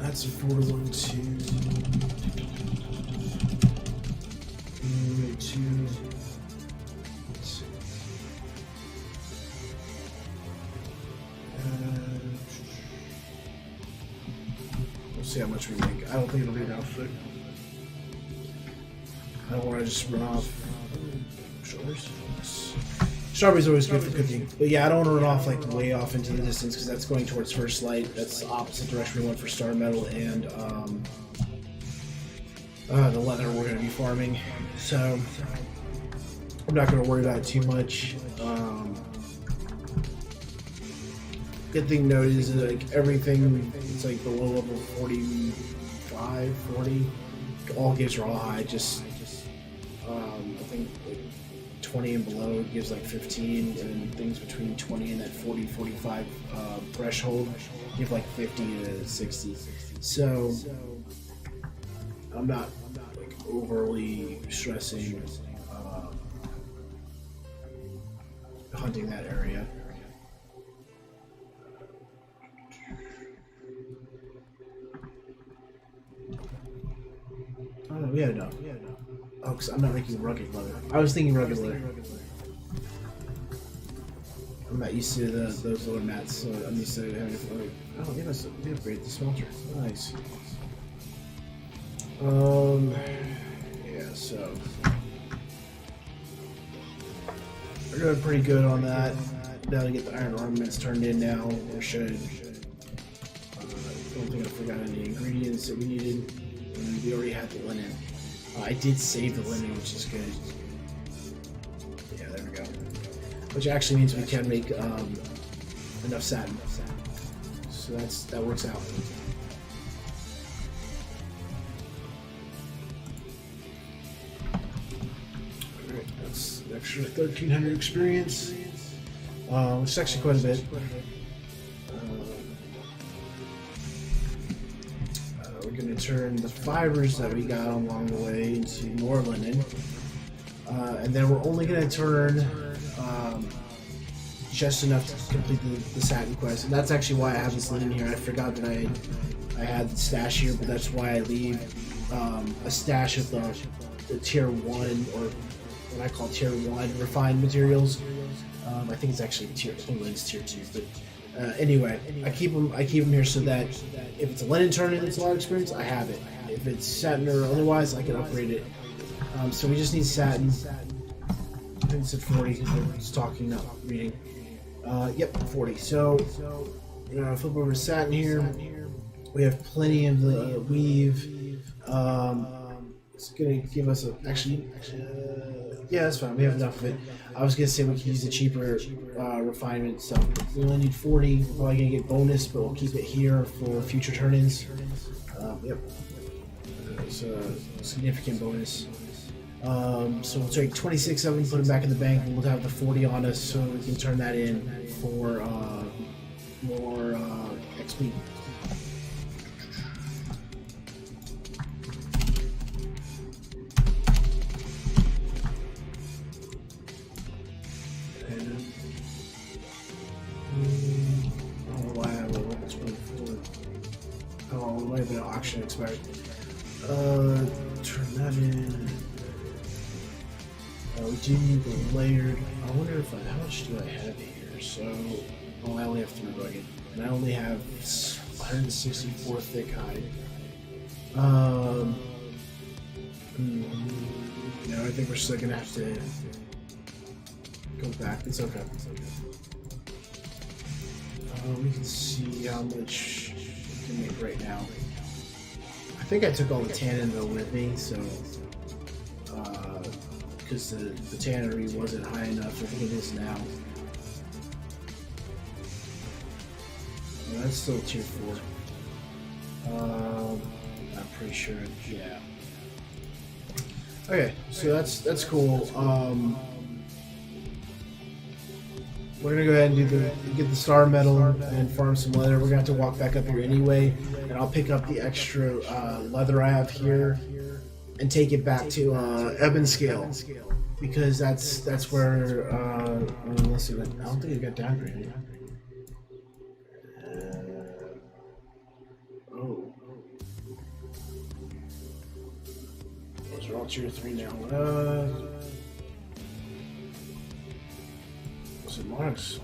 That's a 4-1-2. 2. We'll see how much we make. I don't think it'll be enough. But I don't want to just run off. Strawberries always good for cooking, but yeah, I don't want to run off like way off into the distance because that's going towards First Light. That's the opposite direction we went for Star Metal and the leather we're going to be farming. So I'm not going to worry about it too much. Good thing to note is like everything, it's like below level 45, 40. all gives raw hide. Just I think like 20 and below gives like 15, and things between 20 and that 40-45 threshold give like 50 to 60. So I'm not like overly stressing hunting that area. Oh no, we had enough. Oh, because I'm not making rugged leather. I was thinking rugged leather. I'm not used to those lower mats, so I'm used to having to. Oh, they upgraded the smelter. Nice. Yeah, so we're doing pretty good on that. Now to get the iron ornaments turned in now, or should. I don't think I forgot any ingredients that we needed. And we already had the linen. I did save the linen, which is good. Yeah, there we go. Which actually means we can make enough satin. So that works out. Alright, that's an extra 1,300 experience. Which is actually quite a bit. We're going to turn the fibers that we got along the way into more linen. And then we're only going to turn just enough to complete the satin quest. And that's actually why I have this linen here. I forgot that I had the stash here, but that's why I leave a stash of the tier 1, or what I call tier 1 refined materials. I think it's actually tier 2, but anyway, I keep them here so that if it's a linen turn and it's a lot of experience, I have it. If it's satin or otherwise, I can upgrade it. So we just need satin. I think it said 40. I was talking, not reading. Yep, 40. So flip over to satin here. We have plenty of the weave. It's gonna give us yeah, that's fine. We have enough of it. I was gonna say we can use the cheaper refinement stuff. We only need 40. We're probably gonna get bonus, but we'll keep it here for future turn-ins. Yep, it's a significant bonus. So we'll take 26 of them, put them back in the bank, and we'll have the 40 on us, so we can turn that in for more XP. Auction expired. Turn that in. We do need the layered. I wonder if how much do I have here? So, I only have 3 rugged, and I only have 164 thick hide. No, I think we're still gonna have to go back. It's okay. We can see how much we can make right now. I think I took all the tannin though with me, so because the tannery wasn't high enough. I think it is now. Well, that's still tier 4. I'm pretty sure. Yeah. Okay, so that's cool. We're gonna go ahead and get the star medal and farm some leather. We're gonna have to walk back up here anyway, and I'll pick up the extra leather I have here and take it back to Ebonscale, because that's where let's see. I don't think it got downgraded. Those are all tier 3 now. Was it Mars?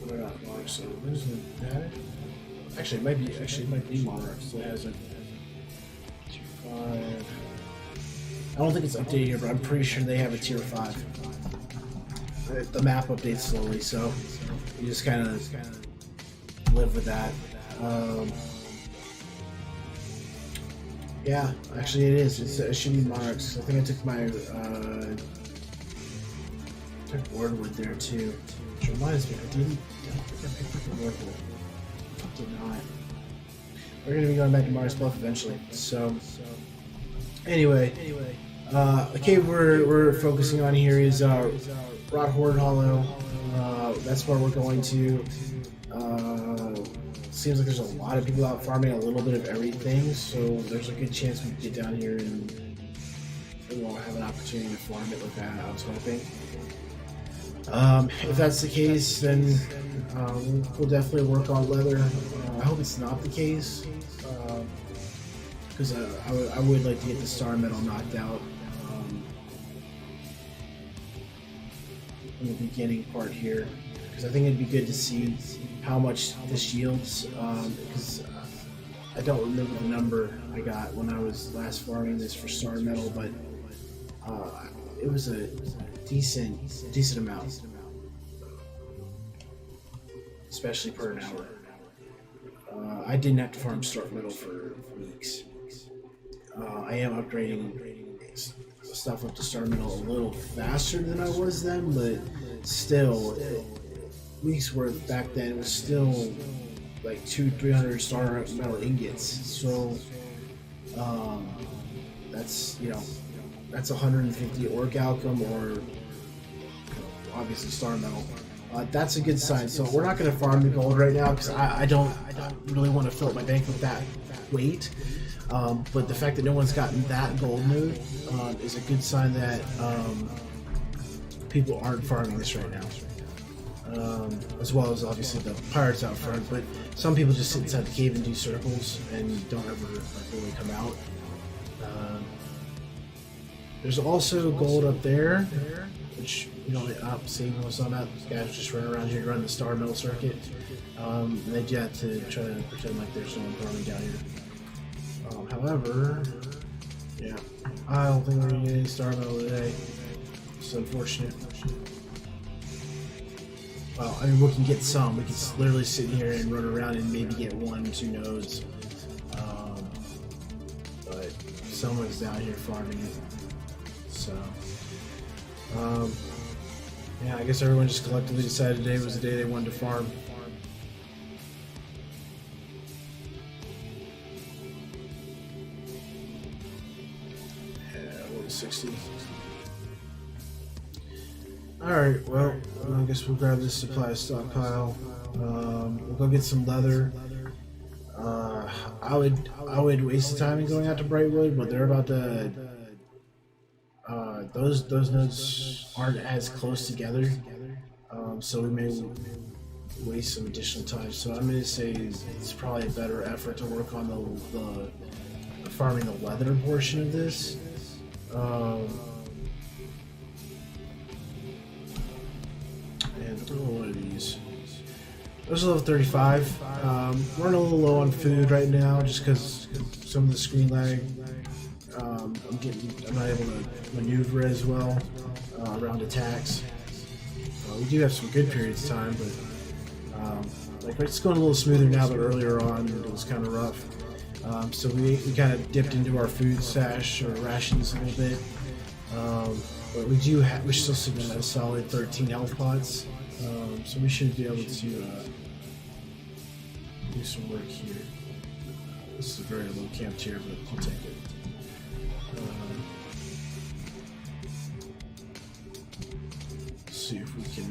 What about Mars? So isn't that? Actually, it might be Mars. So it has a 2.5. I don't think it's updated here, but I'm pretty sure they have a tier 5. The map updates slowly, so you just kind of live with that. Yeah, actually it is. It should be Mars. I think I took my took Wordwood there too. Which reminds me, I think I picked up Wordwood. Did not. We're gonna be going back to Mars Bluff eventually, so Anyway, the cave we're focusing on here is Rot Horde Hollow. That's where we're going to. Seems like there's a lot of people out farming a little bit of everything, so there's a good chance we can get down here and we'll have an opportunity to farm it like that. I was hoping. If that's the case, then we'll definitely work on leather. I hope it's not the case, because I would like to get the star metal knocked out in the beginning part here, because I think it'd be good to see how much this yields, because I don't remember the number I got when I was last farming this for star metal, but it was a decent amount, especially per an hour. I didn't have to farm star metal for weeks. I am upgrading stuff up to star metal a little faster than I was then, but still, weeks worth back then was still like 200-300 star metal ingots. So that's that's 150 orichalcum or obviously star metal. That's a good sign. So we're not going to farm the gold right now because I don't really want to fill up my bank with that weight. But the fact that no one's gotten that gold node is a good sign that people aren't farming this right now. As well as obviously the pirates out front, but some people just sit inside the cave and do circles and don't ever really come out. There's also gold up there, which see most of that guys just run around here, run the star metal circuit. And they do have to try to pretend like there's no one farming down here. However, yeah, I don't think we're gonna get any star metal today. It's unfortunate. Well, I mean, we can get some. We can literally sit here and run around and maybe get 1-2 nodes. But someone's down here farming it. So, yeah, I guess everyone just collectively decided today was the day they wanted to farm. Yeah, what was 60? Alright, well, I guess we'll grab this supply stockpile. We'll go get some leather. I would waste the time in going out to Brightwood, but they're about to. Those nodes aren't as close together, so we may waste some additional time. So I'm going to say it's probably a better effort to work on the farming the leather portion of this. And what are these? Those are level 35. We're running a little low on food right now just because some of the screen lag. I'm not able to maneuver as well around attacks. We do have some good periods of time, but like it's going a little smoother now, but earlier on it was kind of rough. So we kind of dipped into our food stash or rations a little bit. But we're still sitting at a solid 13 health pots, so we should be able to do some work here. This is a very low camp tier, but I'll take it. Let's see if we can.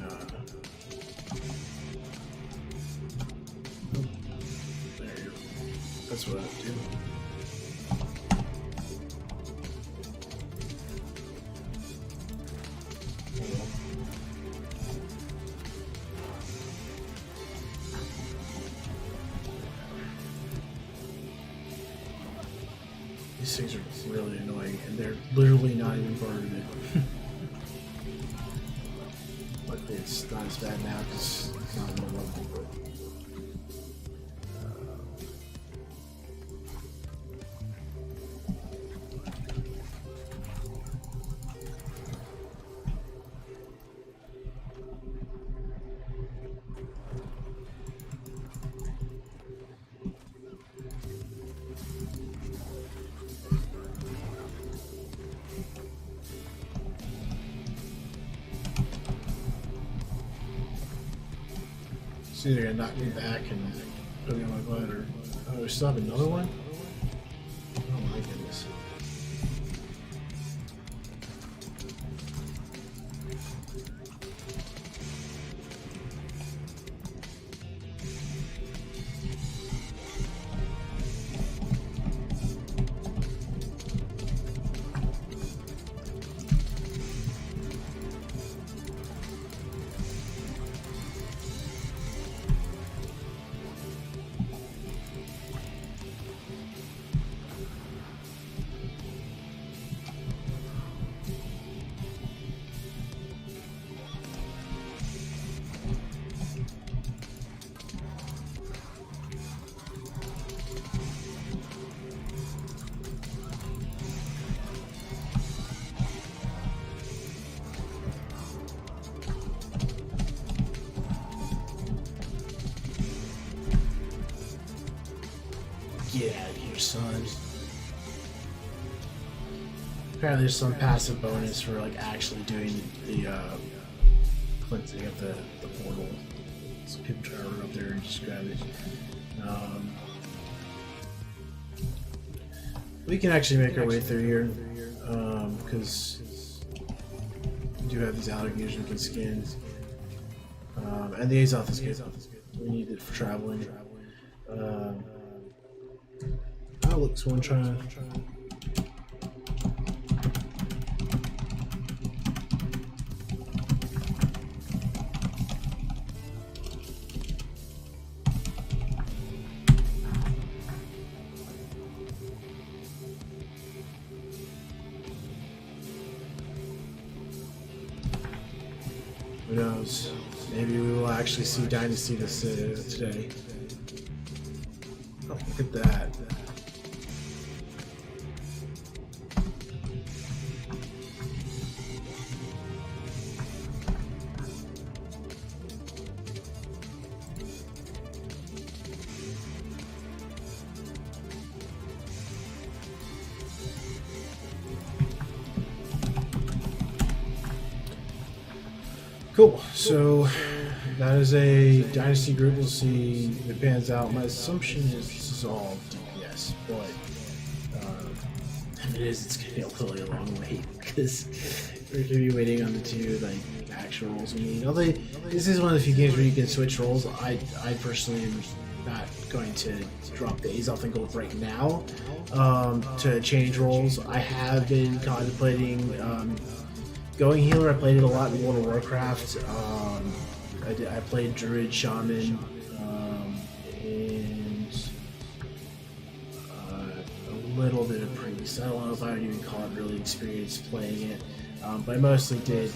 There you go. That's what I would do. These things are really annoying, and they're literally not even part of it. Luckily, it's not as bad now because it's not in the level, but. It's either gonna knock me back and put me on my butt, or we still have another one. Oh my goodness! Get out of here, son. Apparently there's some passive bonus for like actually doing the cleansing of the portal. So people try to run up there and just grab it. We can actually make our way through here because we do have these outer gears we can skin. And the Azoth is good. We need it for traveling. Alex, one try. Who knows? Maybe we will actually see Dynasty this today. Oh, look at that. Cool. So that is a Dynasty group. We'll see if it pans out. My assumption is this is all DPS, but if it is, it's going to be a really long wait because we're going to be waiting on the two like actual roles we need. Although this is one of the few games where you can switch roles. I personally am not going to drop the Azoth and Gold right now to change roles. I have been contemplating going healer. I played it a lot in World of Warcraft. I played Druid, Shaman, and a little bit of Priest. I don't know if I would even call it really experienced playing it, but I mostly did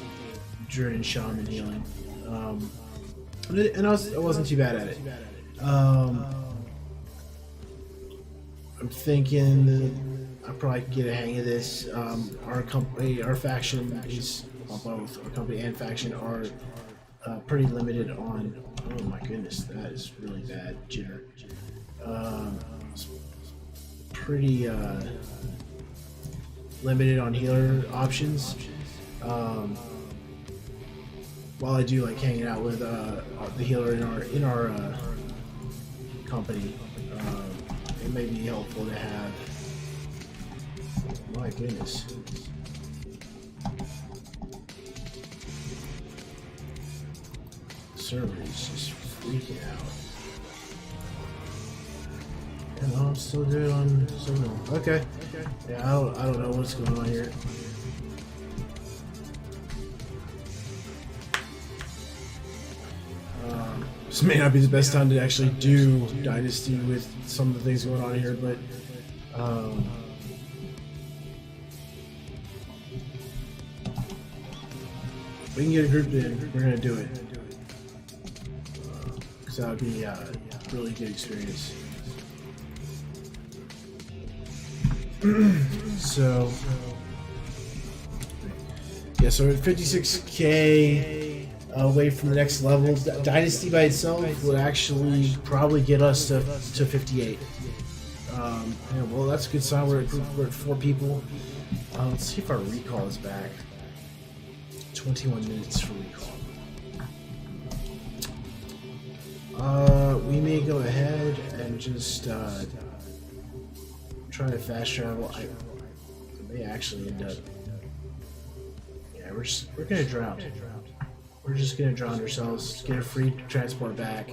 Druid and Shaman healing, and I wasn't too bad at it. I'm thinking I probably can get a hang of this. Our company, our faction is, well, both our company and faction are pretty limited on. Oh my goodness, that is really bad jitter. Pretty limited on healer options. While I do like hanging out with the healer in our company, it may be helpful to have. My goodness. The server is just freaking out. And I'm still good on signal. Okay. Yeah, I don't know what's going on here. This may not be the best time to actually do Dynasty with some of the things going on here, but we can get a group in, we're going to do it. Because that would be a really good experience. So, yeah, so we're at 56k away from the next level. Dynasty by itself would actually probably get us to 58. Yeah, well, that's a good sign. We're at 4 people. Let's see if our recall is back. 21 minutes for recall. We may go ahead and just try to fast travel. I may actually end up. Yeah, we're gonna drown. we're just gonna drown ourselves, get a free transport back,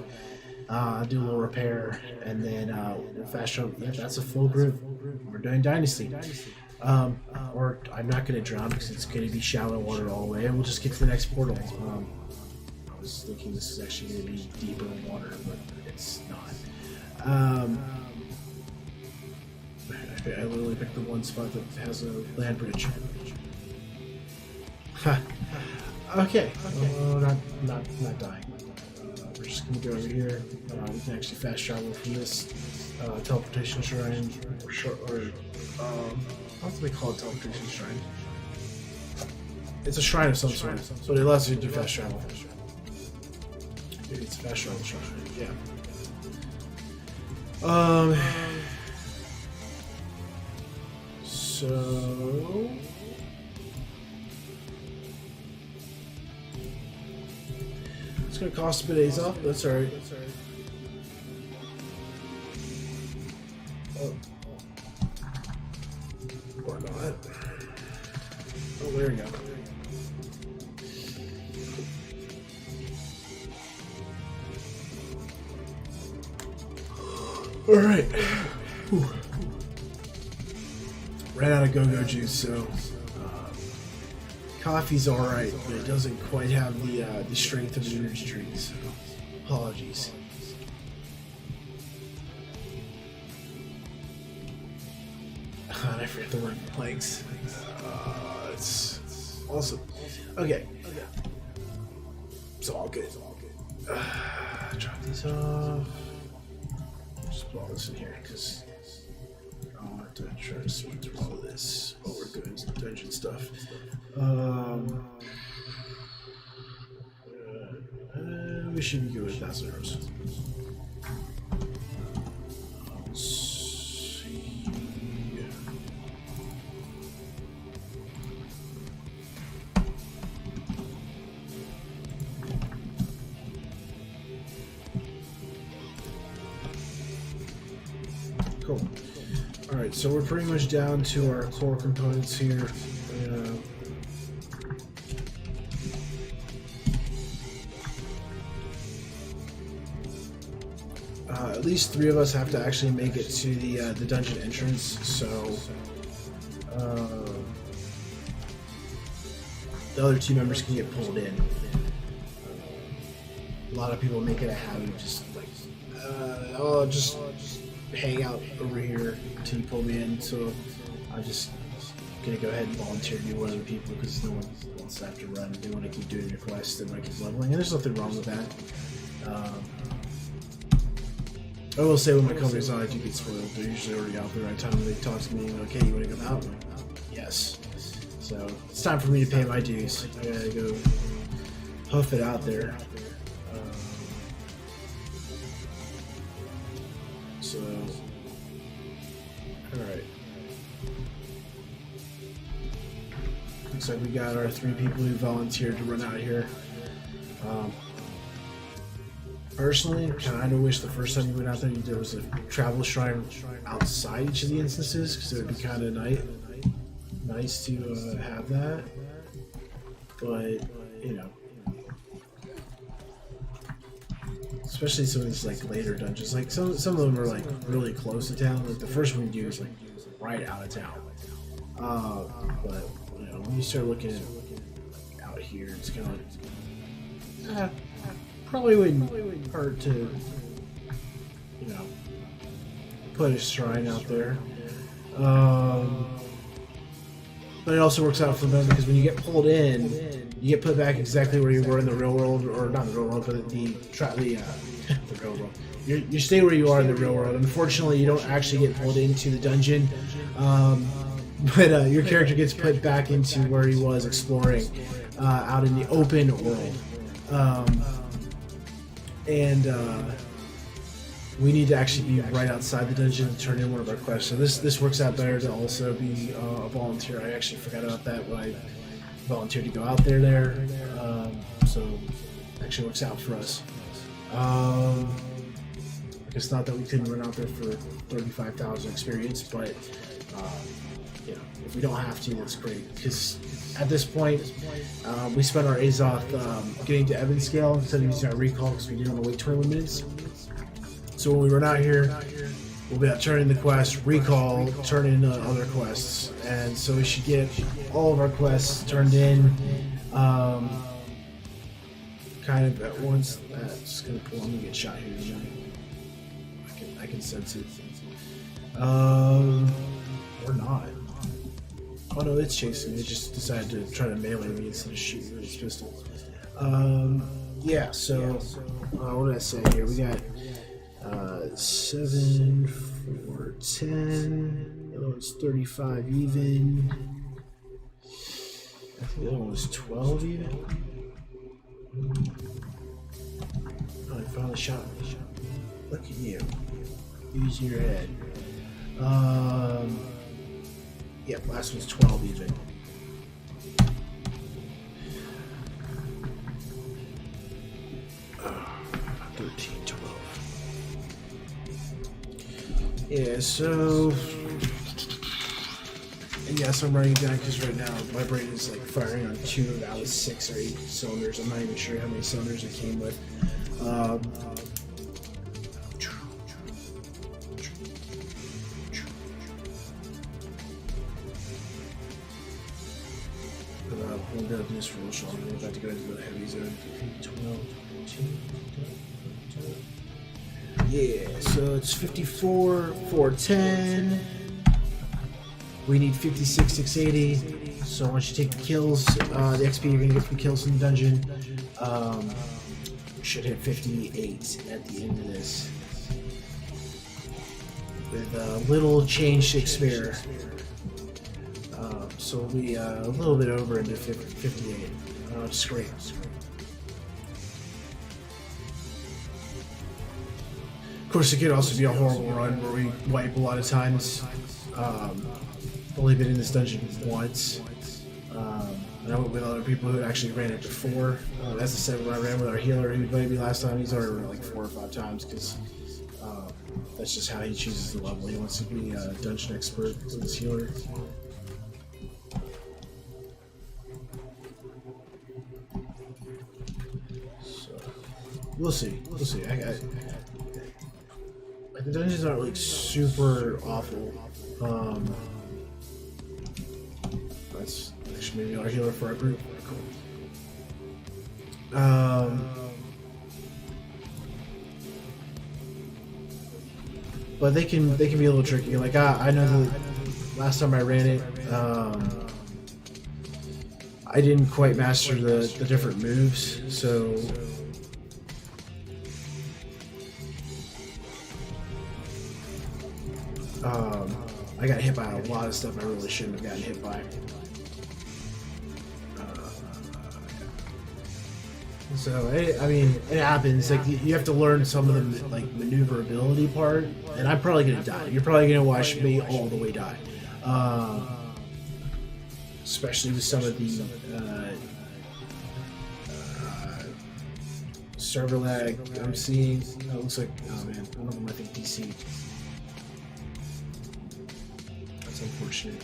do a little repair, and then we'll fast travel. Yeah, that's a full group. We're doing Dynasty. Or I'm not gonna drown because it's gonna be shallow water all the way, and we'll just get to the next portal. I was thinking this is actually gonna be deeper water, but it's not. I literally picked the one spot that has a land bridge. Okay. Oh, not dying. We're just gonna go over here. We can actually fast travel from this teleportation shrine, what do they call it? Teleportation shrine. It's a shrine of some sort, but it allows you to do fast travel. Maybe it's a fast travel shrine. Yeah. So it's gonna cost a bit of days off, but that's alright. Oh. Or not. Oh, there we go. Alright. Ran out of go-go juice, so coffee's alright, but it doesn't quite have the strength of an energy drink, so apologies. And I forgot to run planks. It's awesome. Okay. It's all good. Drop these off. Just put all this in here because I don't have to try to sort through all of this. Oh, we're good. It's dungeon stuff. We should be good with 1,000 euros. Cool. Alright, so we're pretty much down to our core components here. At least 3 of us have to actually make it to the dungeon entrance, so the other 2 members can get pulled in. A lot of people make it a habit of just like, I'll just hang out over here until you pull me in, so I'm just gonna go ahead and volunteer to be one of the people because no one wants to have to run. They want to keep doing their quests and keep leveling, and there's nothing wrong with that. I will say when my company's on, I do get spoiled. They're usually already out there right time when they talk to me, like, hey, you want to come out? Yes. So it's time for me to pay my dues. I gotta go huff it out there. So, alright. Looks like we got our 3 people who volunteered to run out here. Personally, I kind of wish the first time you went out there there was a travel shrine outside each of the instances, because it would be kind of nice to have that. But, you know, especially some of these like later dungeons, like some of them are like really close to town. Like the first one you do is like right out of town. But you know, when you start looking at out here, it's kind of like probably wouldn't hurt to, you know, put a shrine out there. But it also works out for them because when you get pulled in, you get put back exactly where you were in the real world, or not the real world, but the real world. You stay where you are in the real world. Unfortunately, you don't actually get pulled into the dungeon, but your character gets put back into where he was exploring out in the open world. We need to actually be right outside the dungeon and turn in one of our quests. So this works out better to also be a volunteer. I actually forgot about that when I volunteered to go out there. So it actually works out for us. I guess not that we couldn't run out there for 35,000 experience, but if we don't have to, that's great. Because at this point, we spent our Azoth getting to Ebon scale instead of using our recall because we didn't want to wait 21 minutes. So when we run out here, we'll be out turning the quest, recall, turn in other quests, and so we should get all of our quests turned in, kind of at once. That's gonna pull. I'm gonna get shot here. I can sense it. Or not. Oh no, it's chasing me. It just decided to try to melee me instead of shoot with its pistol. Yeah. So what did I say here? We got 7, 4, 10. The other one's 35 even. I think the other one was 12 even. Oh, he finally shot me. Look at you. Use your head. Yeah, last one's 12 even. Uh, 13, 12. Yeah, so... And yes, I'm writing down because right now my brain is like firing on 2 out of 6 or 8 cylinders. I'm not even sure how many cylinders it came with. We'll go to this real short. We're about to go into the heavy zone. 12, 13, 12. Yeah, so it's 54, 410. We need 56, 680. So once you take the kills, the XP you're gonna get from kills in the dungeon, should hit 58 at the end of this. With a little change to spare. So we'll be a little bit over into 58. It's great. Of course, it could also be a horrible run where we wipe a lot of times. Only been in this dungeon once. I went with other people who actually ran it before. As I said, when I ran with our healer who played me last time, he's already run like 4 or 5 times because that's just how he chooses the level. He wants to be a dungeon expert with his healer. We'll see. We'll see. Like the dungeons aren't like super awful. That's actually maybe our healer for our group. Cool. But they can be a little tricky. Like I know that last time I ran it, I didn't quite master the different moves, so. I got hit by a lot of stuff I really shouldn't have gotten hit by. So, I mean, it happens. Like, you have to learn some of the, like, maneuverability part, and I'm probably going to die. You're probably going to watch me all the way die. Especially with some of the server lag I'm seeing. It looks like, oh man, one of them I think DC. Unfortunate.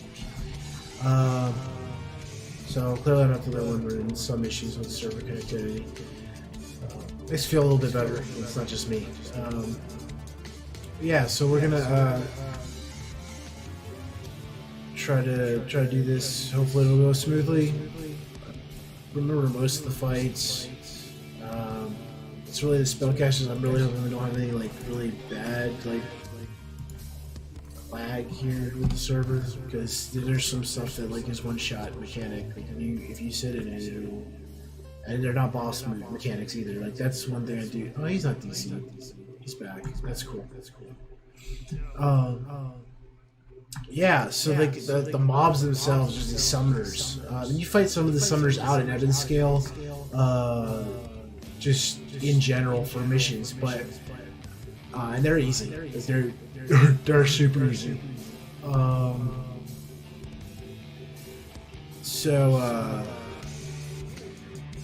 So clearly I'm not the only one. We're in some issues with server connectivity. Makes me feel a little bit better. It's not just me. Yeah, so we're gonna try to do this. Hopefully it'll go smoothly. Remember most of the fights. It's really the spellcasters. I'm really hoping we don't have any like really bad like lag here with the server, because there's some stuff that like is one-shot mechanic. Like if you sit in it, it'll, and they're not boss move mechanics either. Like that's one thing I do. Oh, he's not DC. He's back. That's cool. That's cool. Yeah. So like the mobs themselves are these summoners. And you fight some of the summoners out in Ebon scale, just in general for missions, but and they're easy. They're super easy.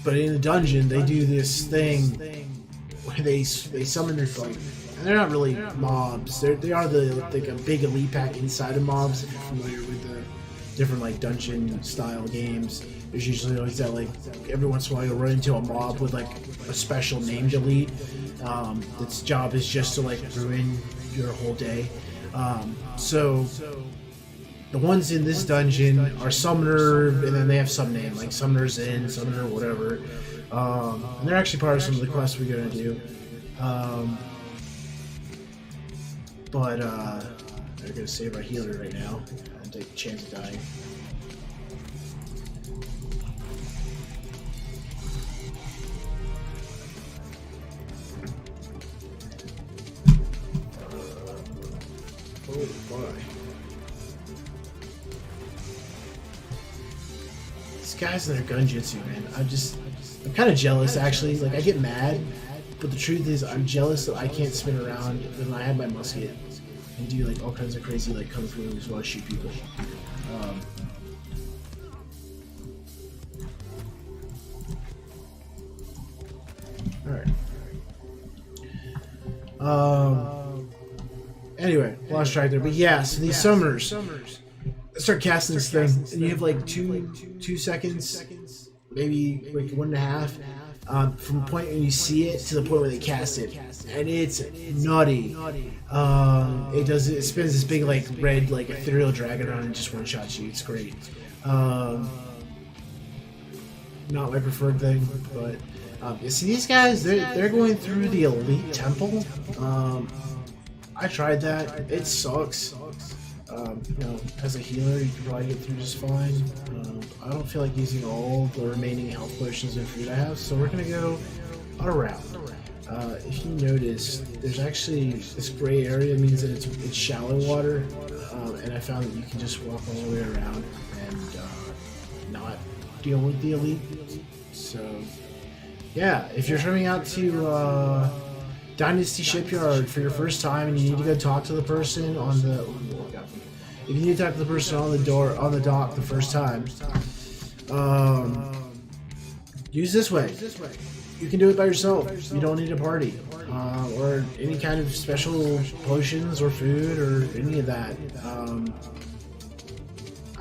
But in the dungeon, they do this thing where they summon their like, and they're not really mobs. They are like a big elite pack inside of mobs. If you're familiar with different like dungeon style games, there's usually always that like every once in a while you'll run into a mob with like a special name delete. Its job is just to like ruin your whole day. So the ones in this dungeon are Summoner, and then they have some name, like Summoner's Inn, Summoner, whatever. And they're actually part of some of the quests we're going to do. But I'm going to save our healer right now and take a chance of dying. Oh boy. These guys and their gunjutsu, man. I'm kind of jealous, actually. Like, I get mad, but the truth is, I'm jealous that I can't spin around when I have my musket and do like all kinds of crazy like kung fu moves while I shoot people. All right. Anyway, lost track there, but yeah. So these summoners start casting this thing, and you have like two seconds, maybe like 1.5, from the point when you see it to the point where they cast it, and it's nutty. It spins this big like red like ethereal dragon around and just one shots you. It's great. Not my preferred thing, but you see these guys, they're going through the elite temple. I tried that. It sucks. As a healer, you can probably get through just fine. I don't feel like using all the remaining health potions and food I have, so we're gonna go around. If you notice, there's actually this gray area means that it's shallow water, and I found that you can just walk all the way around and not deal with the elite. So, yeah, if you're coming out to Dynasty Shipyard for your first time and you need to go talk to the person on the if you need to talk to the person on the dock the first time, use this way. You can do it by yourself. You don't need a party or any kind of special potions or food or any of that.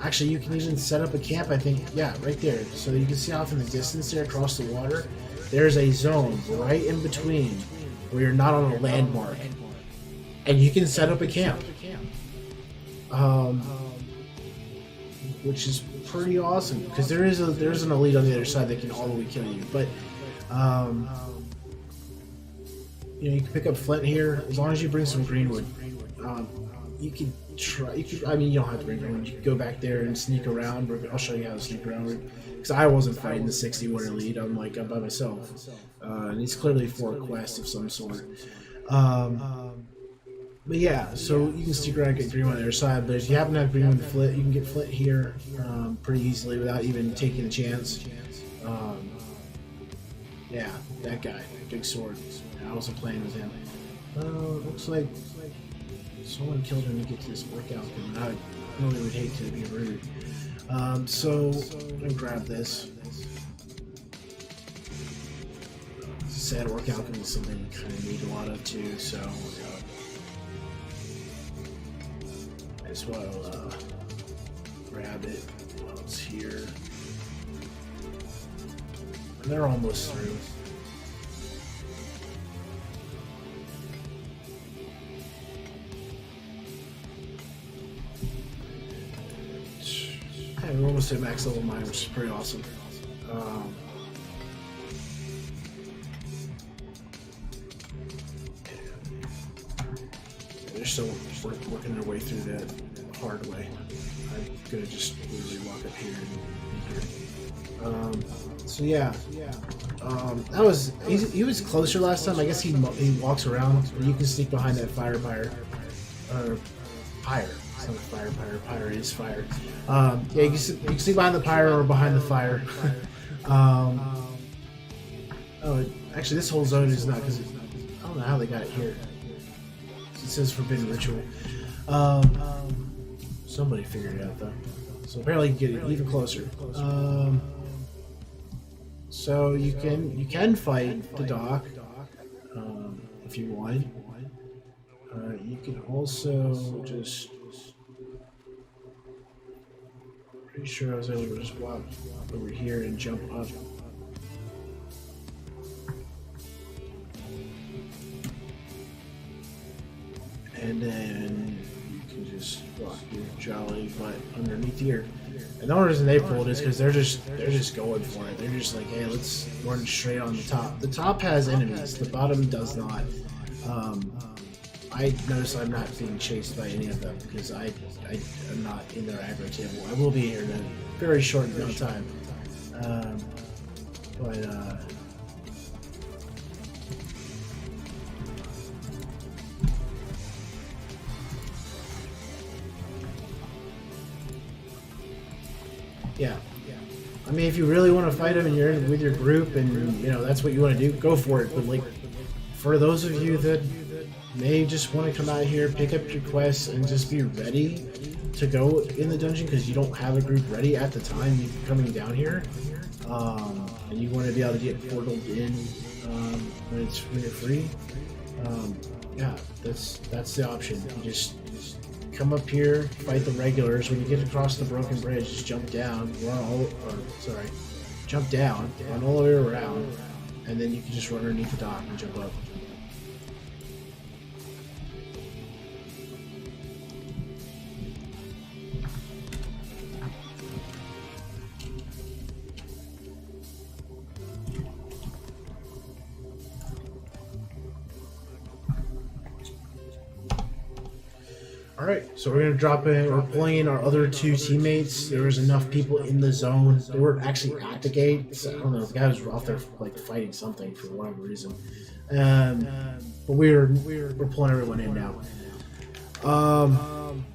Actually, you can even set up a camp, I think, yeah, right there. So you can see off in the distance there across the water, there's a zone right in between where you're not on a landmark, and you can set up a camp, which is pretty awesome because there's an elite on the other side that can all the way kill you. But you can pick up flint here as long as you bring some greenwood. You can try. I mean, you don't have to bring greenwood. You can go back there and sneak around. I'll show you how to sneak around. Because I wasn't fighting the 60-water elite. I'm by myself. And it's clearly for a quest of some sort. But yeah, so you can stick around and get green on the other side. But if you happen to have green on the flint, you can get flint here pretty easily without even taking a chance. Yeah, that guy, big sword. I wasn't playing with him. Looks like someone killed him to get to this workout. And I really would hate to be rude. So I'm gonna grab this. Sad workout is something you kind of need a lot of too, so I just want to grab it while it's here. And they're almost through. Hey, we're almost at max level 9, which is pretty awesome. They're still working their way through that hard way. I'm gonna just literally walk up here and be here. So yeah, that was he was closer last time. I guess he walks around. You can sneak behind that fire pyre. It's not a fire pyre. Pyre is fire. Yeah, you can sneak behind the pyre or behind the fire. Actually, this whole zone is not because I don't know how they got it here. It says forbidden ritual. Somebody figured it out though. So apparently you can get it even closer. So you can fight the dock if you want. You can also just Pretty sure I was able to just walk over here and jump up. And then you can just walk your jolly butt underneath here. And the only reason they pulled is because they're just going for it. They're just like, hey, let's run straight on the top. The top has enemies. The bottom does not. I notice I'm not being chased by any of them because I am not in their aggro table. I will be here in a very short amount of time. Yeah. I mean, if you really want to fight them and you're with your group and you know that's what you want to do, go for it. But like, for those of you that may just want to come out here, pick up your quests, and just be ready to go in the dungeon because you don't have a group ready at the time you're coming down here, and you want to be able to get portaled in when you're free. Yeah, that's the option. You just come up here, fight the regulars. When you get across the broken bridge, just jump down, jump down, run all the way around, and then you can just run underneath the dock and jump up. Alright, so we're going to drop in, we're pulling in our other two teammates. There was enough people in the zone. They weren't actually at the gate. So I don't know, the guy was off there like fighting something for whatever reason. But we're pulling everyone in now.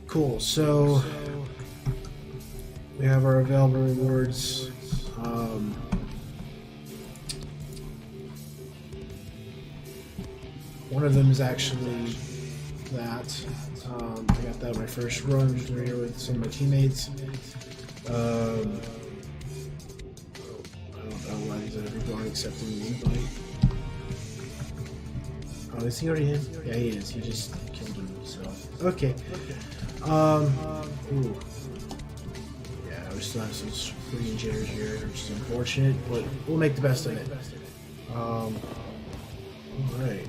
Cool, so we have our available rewards. One of them is actually that. I got that my first run through here with some of my teammates. I don't know why these other people aren't accepting the invite. Oh, is he already in? Yeah, he is. He just killed himself. Okay. Ooh. Yeah, we still have some screen jitters here, which is unfortunate, but we'll make the best of it. Alright.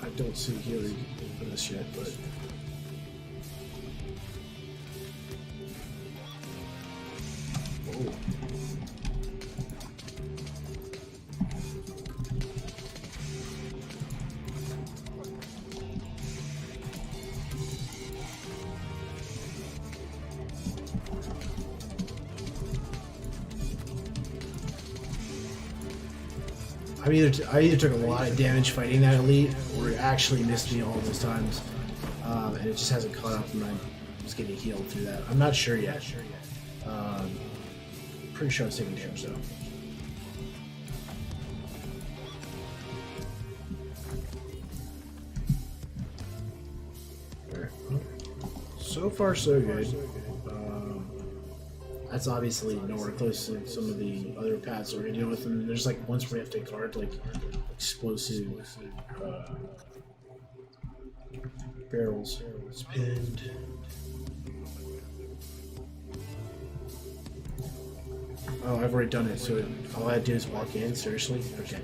I don't see healing for this yet, but I either took a lot of damage fighting that elite, or it actually missed me all those times, and it just hasn't caught up, and I was getting healed through that. I'm not sure yet. Pretty sure I was taking damage though. So far, so good. That's obviously nowhere close to some of the other paths we're gonna deal with. And there's like ones where you have to guard like explosive barrels. It's pinned. Oh, I've already done it, so all I had to do is walk in. Seriously? Okay.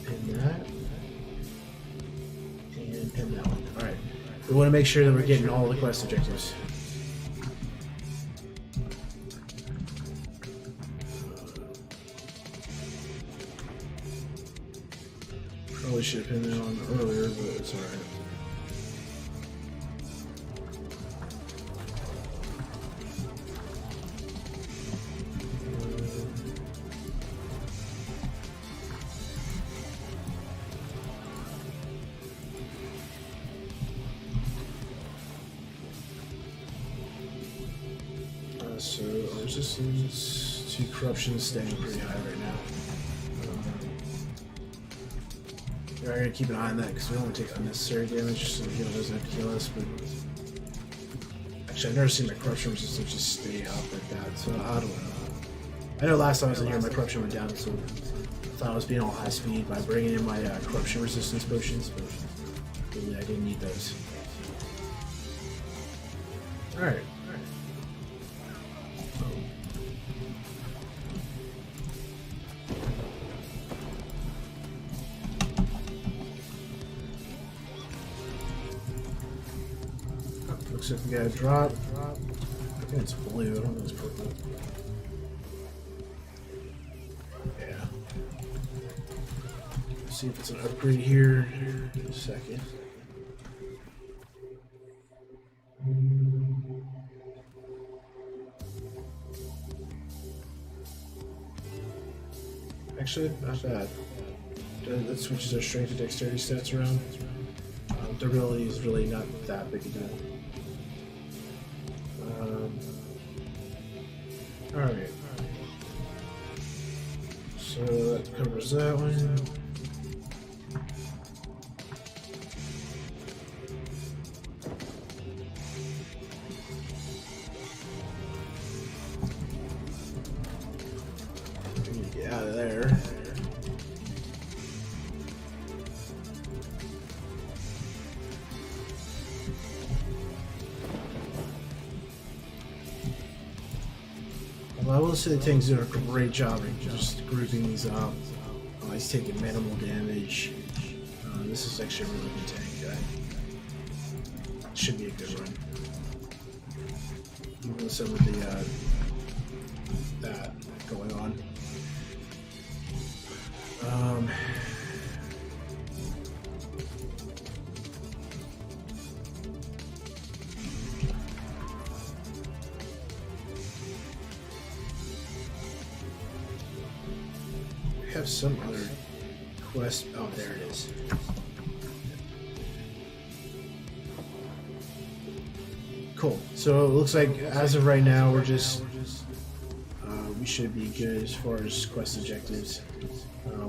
Pin that. And pin that one. Alright. We want to make sure that we're getting all the quest objectives. Probably should have pinned it on earlier, but it's alright. So our resistance to corruption is staying pretty high right now. We're gonna keep an eye on that because we don't want to take unnecessary damage, so the healer doesn't have to kill us. But actually, I've never seen my corruption resistance just stay up like that, so I don't know. I know last time I was in here, my corruption went down, so I thought I was being all high speed by bringing in my corruption resistance potions, but really I didn't need those. All right. Looks like we got a drop. I think it's blue. I don't know if it's purple. Yeah. Let's see if it's an upgrade here. In a second. Actually, not bad. That switches our strength and dexterity stats around. Durability is really not that big a deal. Alright. So that covers that one. Get out of there. Well, I will say the tank's doing a great job of just grouping these up. He's taking minimal damage. This is actually a really good tank. Should be a good run. Even with some of the that going on. Have some other quest. Oh, there it is. Cool. So it looks like as of right now, we're just we should be good as far as quest objectives.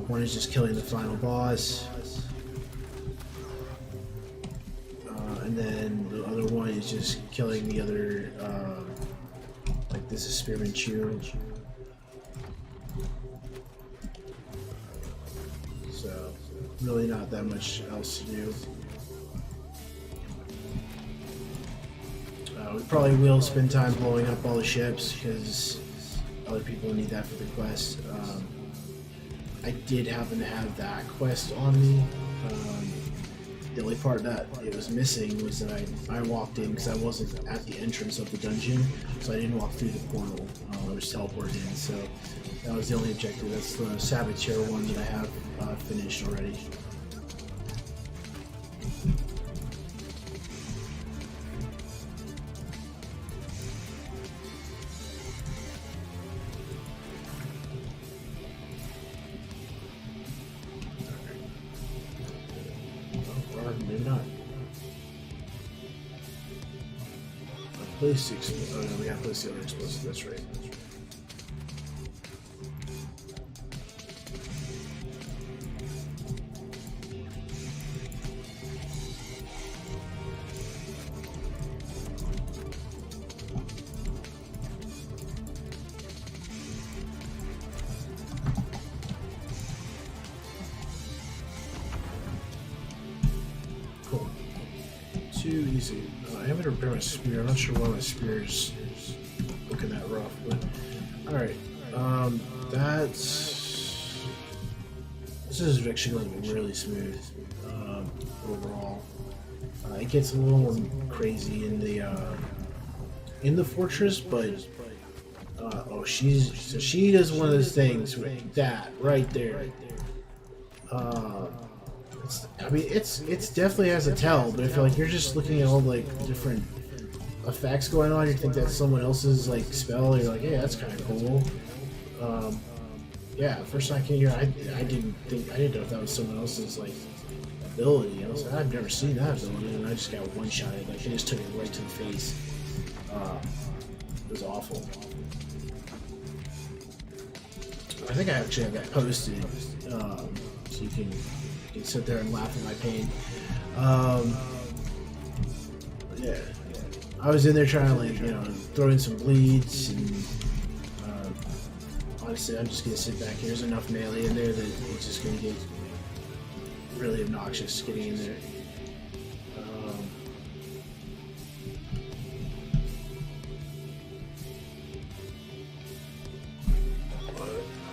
One is just killing the final boss, and then the other one is just killing the other. Like this is Spearman Chew. So really not that much else to do. We probably will spend time blowing up all the ships because other people need that for the quest. I did happen to have that quest on me. The only part that it was missing was that I walked in because I wasn't at the entrance of the dungeon, so I didn't walk through the portal. I was teleported in, so that was the only objective. That's the Saboteur one that I have finished already. Maybe not. Place the explosive. Oh no, we gotta place the other explosive. That's right. Cool. Too easy. I haven't repaired my spear. I'm not sure why my spear is looking that rough, but alright. This is actually going really smooth overall. It gets a little more crazy in the fortress, but oh, she does one of those things with that right there. I mean, it's definitely has a tell, but I feel like you're just looking at all like different effects going on. You think that's someone else's like spell. You're like, hey, that's kind of cool. Yeah, first time I came here, I didn't know if that was someone else's like ability. I was like, I've never seen that ability, and I just got one shotted. Like, they just took it right to the face. It was awful. I think I actually have that posted, so you can sit there and laugh at my pain. Yeah, I was in there trying to like throw in some bleeds, and honestly, I'm just gonna sit back here. There's enough melee in there that it's just gonna get really obnoxious getting in there.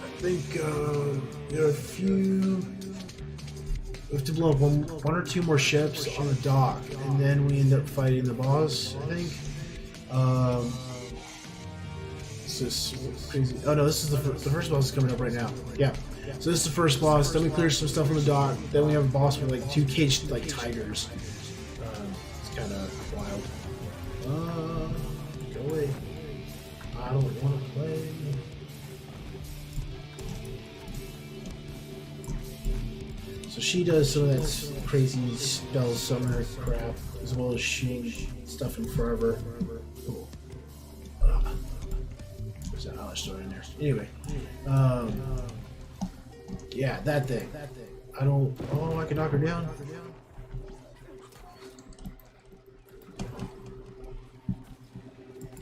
I think there are a few We have to blow up one or two more ships on the dock, and then we end up fighting the boss, I think. This is crazy. Oh no, this is the first boss is coming up right now. Yeah. So this is the first boss. Then we clear some stuff on the dock. Then we have a boss with like two caged like tigers. It's kind of wild. Go away. I don't want to play. So she does some of that crazy spell summoner crap, as well as shooting stuff in forever. Cool. There's an Alice story in there. Anyway, yeah, that thing. I don't. Oh, I can knock her down.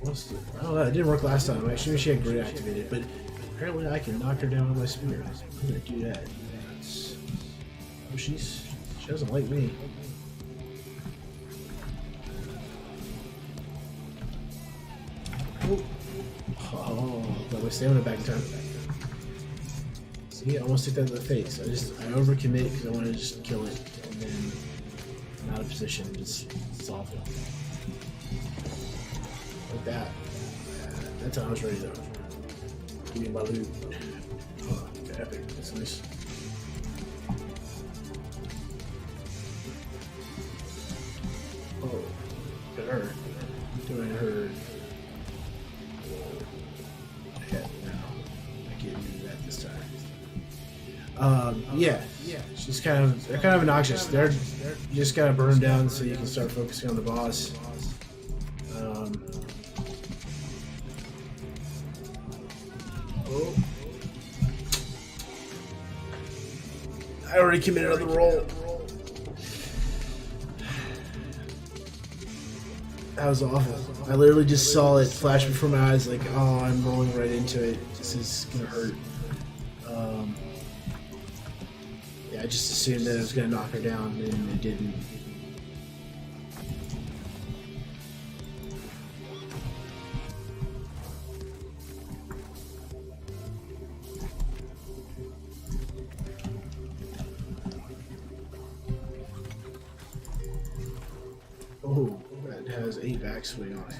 What's the? I don't know. It didn't work last time. Actually, she had grid activated, but apparently I can knock her down with my spear. I'm gonna do that. Oh, she doesn't like me. Oh, got my stamina back in time. See, I almost took that in the face. I overcommit because I want to just kill it, and then I'm out of position. It's awful. Like that. That time I was ready though. Give me my loot. Oh, epic. That's nice. Oh, look at her. Doing her. Head now. I can't do that this time. Yeah. She's they're kind of obnoxious. You just gotta burn them down so you can start focusing on the boss. Oh. I already committed on the roll. That was awful. I literally just saw it flash before my eyes, like, oh, I'm rolling right into it. This is gonna hurt. Yeah, I just assumed that it was gonna knock her down, and it didn't. Oh, that has 8 backswing on it.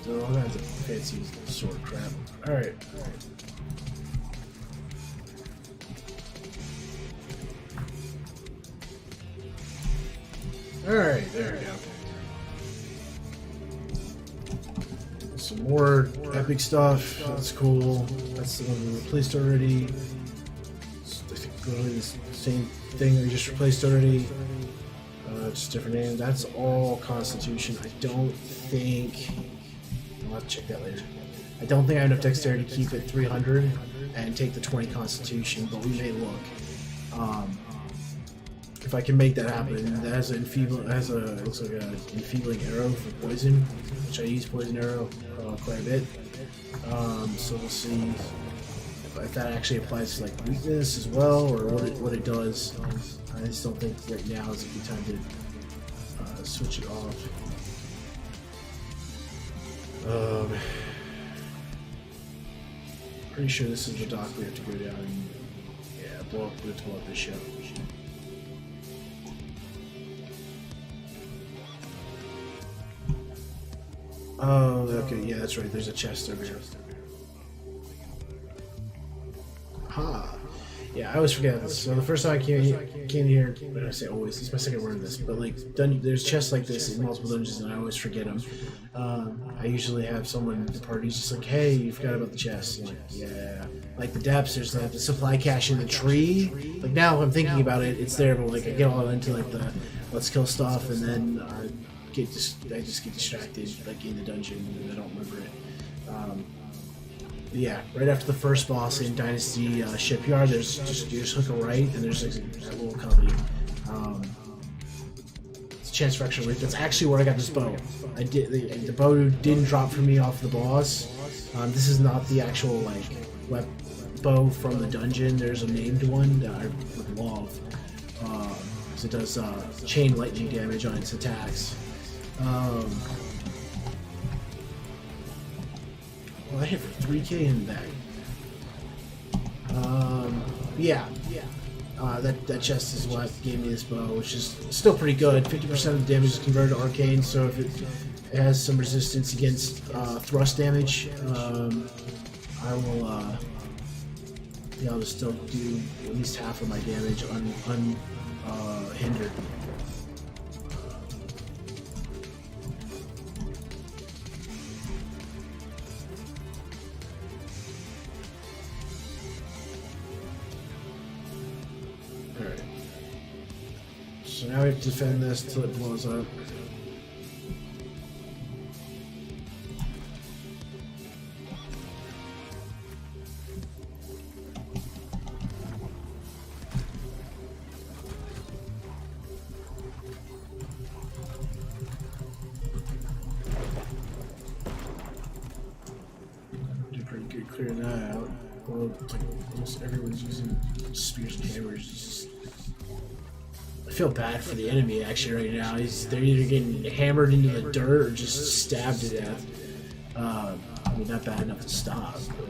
So all kinds of fancy sword crap. Alright. Alright, there we go. Some more epic stuff. That's cool. That's the one we replaced already. It's, I think literally the same thing we just replaced already. Just different name. That's all Constitution. I don't think. I'll have to check that later. I don't think I have enough dexterity to keep it 300 and take the 20 Constitution, but we may look. If I can make that happen, that has it looks like an enfeebling arrow for poison, which I use poison arrow quite a bit. So we'll see if that actually applies to like weakness as well, or what it does. I just don't think right now is a good time to switch it off. Pretty sure this is the dock we have to go down and we have to blow up this ship. Oh, okay, yeah, that's right. There's a chest over here. Ha! Yeah, I always forget this. So the first time I came here, when I say always, this is my second word of this, but like, there's chests like this in multiple dungeons, and I always forget them. I usually have someone in the party just like, hey, you forgot about the chest. I'm like, yeah. Like the depths, there's like the supply cache in the tree. Like now, if I'm thinking about it, it's there, but like I get all into like the let's kill stuff, and then I just get distracted like in the dungeon, and I don't remember it. Yeah, right after the first boss in Dynasty Shipyard, you just hook a right, and there's like a little company. It's chance for extra weight. That's actually where I got this bow. I did the bow didn't drop for me off the boss. This is not the actual like bow from the dungeon. There's a named one that I would love. Because it does chain lightning damage on its attacks. Well, I hit for 3k in the bag. Yeah. That chest is what gave me this bow, which is still pretty good. 50% of the damage is converted to arcane, so if it has some resistance against thrust damage, I will be able to still do at least half of my damage unhindered. Alright. So now we have to defend this till it blows up. Do pretty good clearing that out. Well, it's like almost everyone's using spears and hammers. I feel bad for the enemy actually right now. They're either getting hammered into the dirt or just stabbed to death. I mean, not bad enough to stop, but...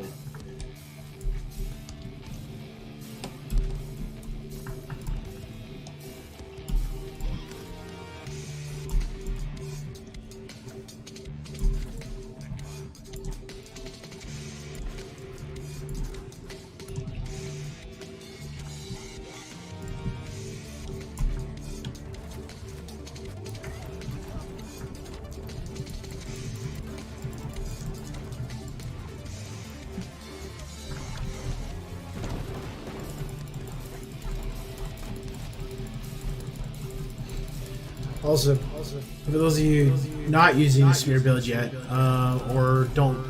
Also, for those of you not using the spear build yet, or don't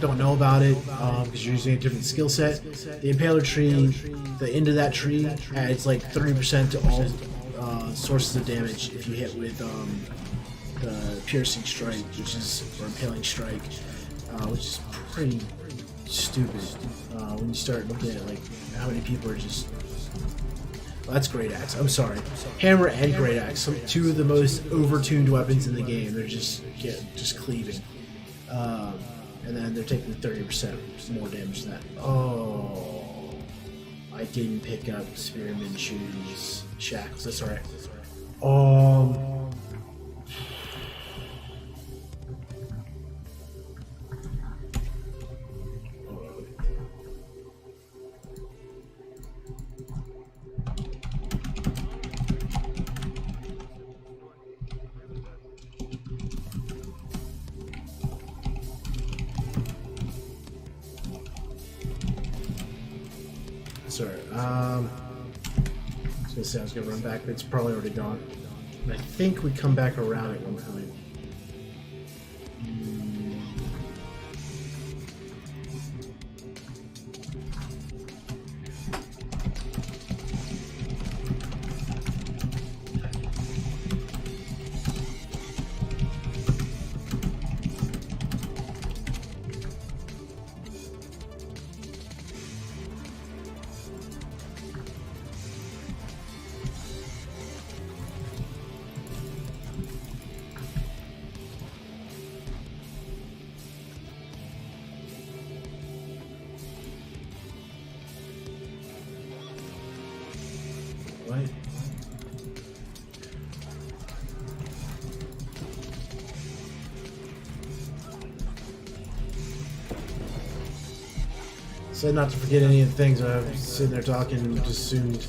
know about it because you're using a different skill set, the Impaler tree, the end of that tree adds like 30% to all sources of damage if you hit with the piercing strike, or impaling strike, which is pretty stupid when you start looking at like how many people are just... That's Great Axe. I'm sorry. Hammer and Great Axe, two of the most overtuned weapons in the game. They're just cleaving, and then they're taking 30% more damage than that. Oh, I didn't pick up Spearman Shoes Shackles. That's alright. Sorry. I was gonna say I was gonna run back, but it's probably already gone. And I think we come back around at one point. What? Said not to forget any of the things. I was sitting there talking and just assumed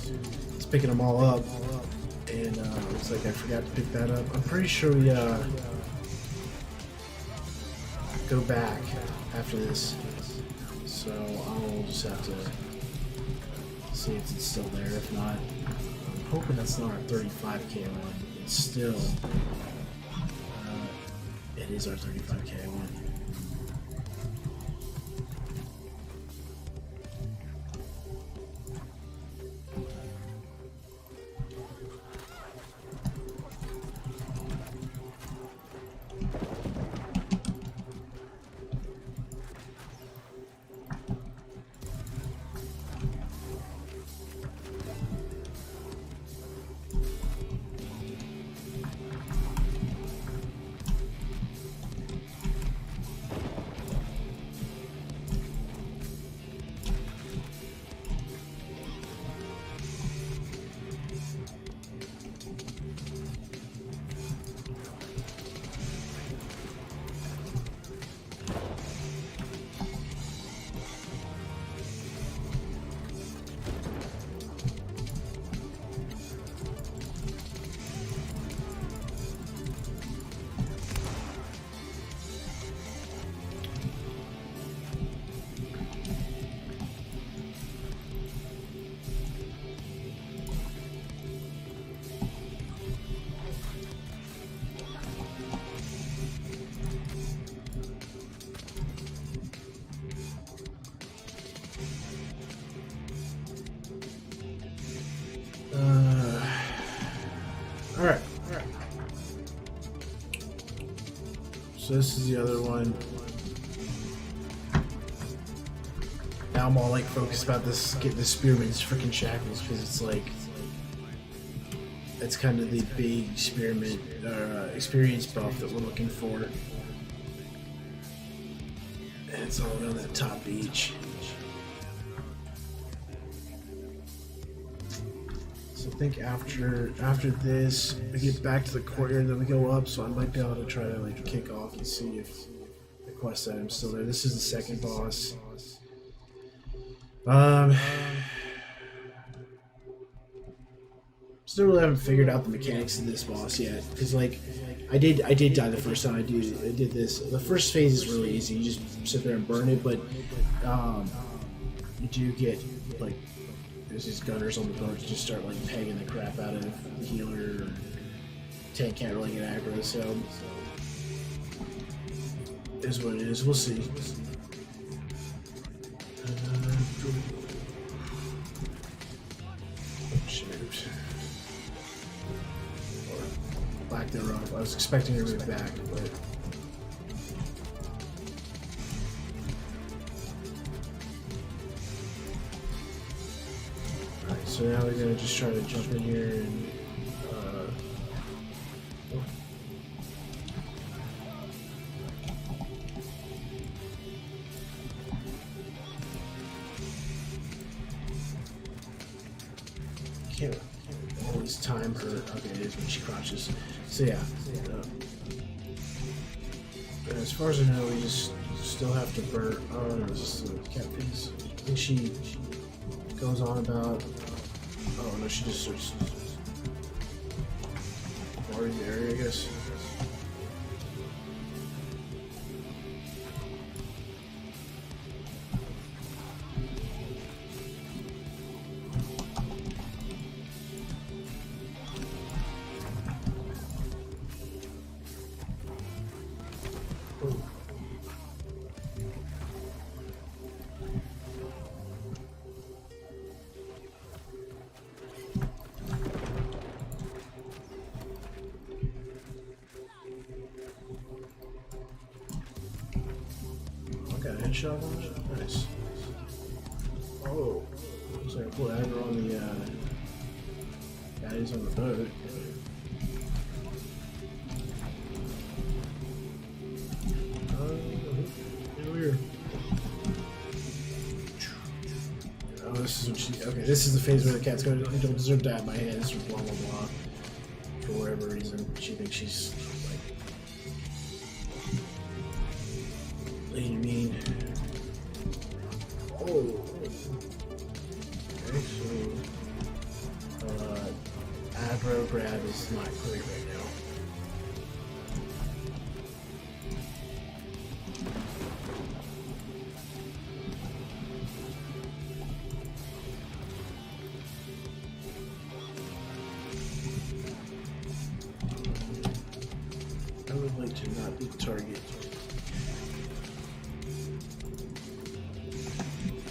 it's picking them all up. And looks like I forgot to pick that up. I'm pretty sure we go back after this. So I'll just have to see if it's still there. If not, I'm hoping that's not our 35k one. It's still, it is our 35k one. So this is the other one. Now I'm all like focused about this, getting the Spearman's freaking shackles, because it's like, it's kind of the big experiment or experience buff that we're looking for. And it's all around that top beach. So I think after this, we get back to the courtyard, then we go up. So I might be able to try to like kick off and see if the quest item's still there. This is the second boss. Still really haven't figured out the mechanics of this boss yet, because like I did die the first time I did this. The first phase is really easy. You just sit there and burn it, but you do get like there's these gunners on the boat to just start like pegging the crap out of the healer. Or tank can't really get aggro, so it is what it is. We'll see. Shoot. Black thereof. I was expecting her to move back, but alright, so now we're gonna just try to jump in here and can't always time her. Okay, it is when she crouches. So yeah. As far as I know, we just still have to burn. Oh no, it's just a cat piece. I think she goes on about. Oh no, she just starts guarding the area, I guess. Got a headshot on it? Nice. Oh. Looks like I put aggro on the guys on the boat. Weird. Oh, this is what she. Okay, this is the phase where the cat's going. I don't deserve to die at my hands, or blah blah blah. For whatever reason, she thinks she's like mean. Oh. Okay, so aggro grab is not great right now. I would like to not be the target.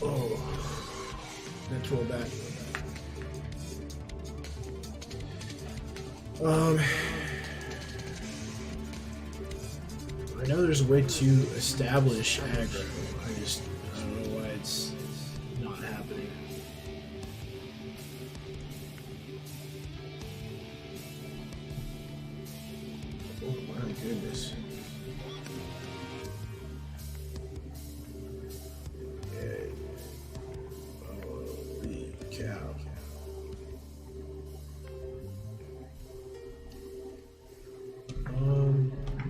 Oh, let's roll back. I know there's a way to establish aggro. I don't know why it's not happening. Oh my goodness. Cow.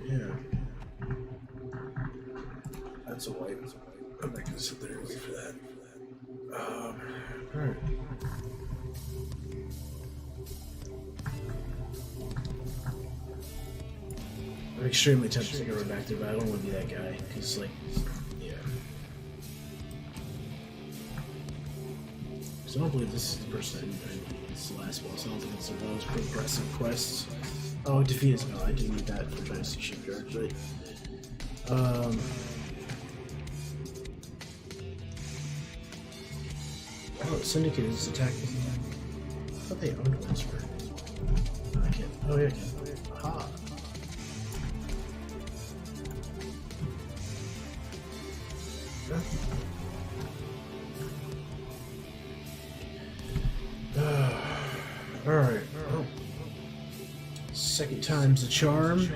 Yeah. That's a wipe. I'm not gonna sit there and wait for that. Alright. I'm extremely tempted to go right back there, but I don't want to be that guy, because, like, yeah. So I don't believe this is the person it's the last boss. I don't think it's one of those progressive quests. Oh, defeat is no, I do need that for Dynasty Shipyard, but oh, Syndicate is attacking. I thought they owned Whisper. No, I can't. Oh yeah, I can. Aha. times the charm.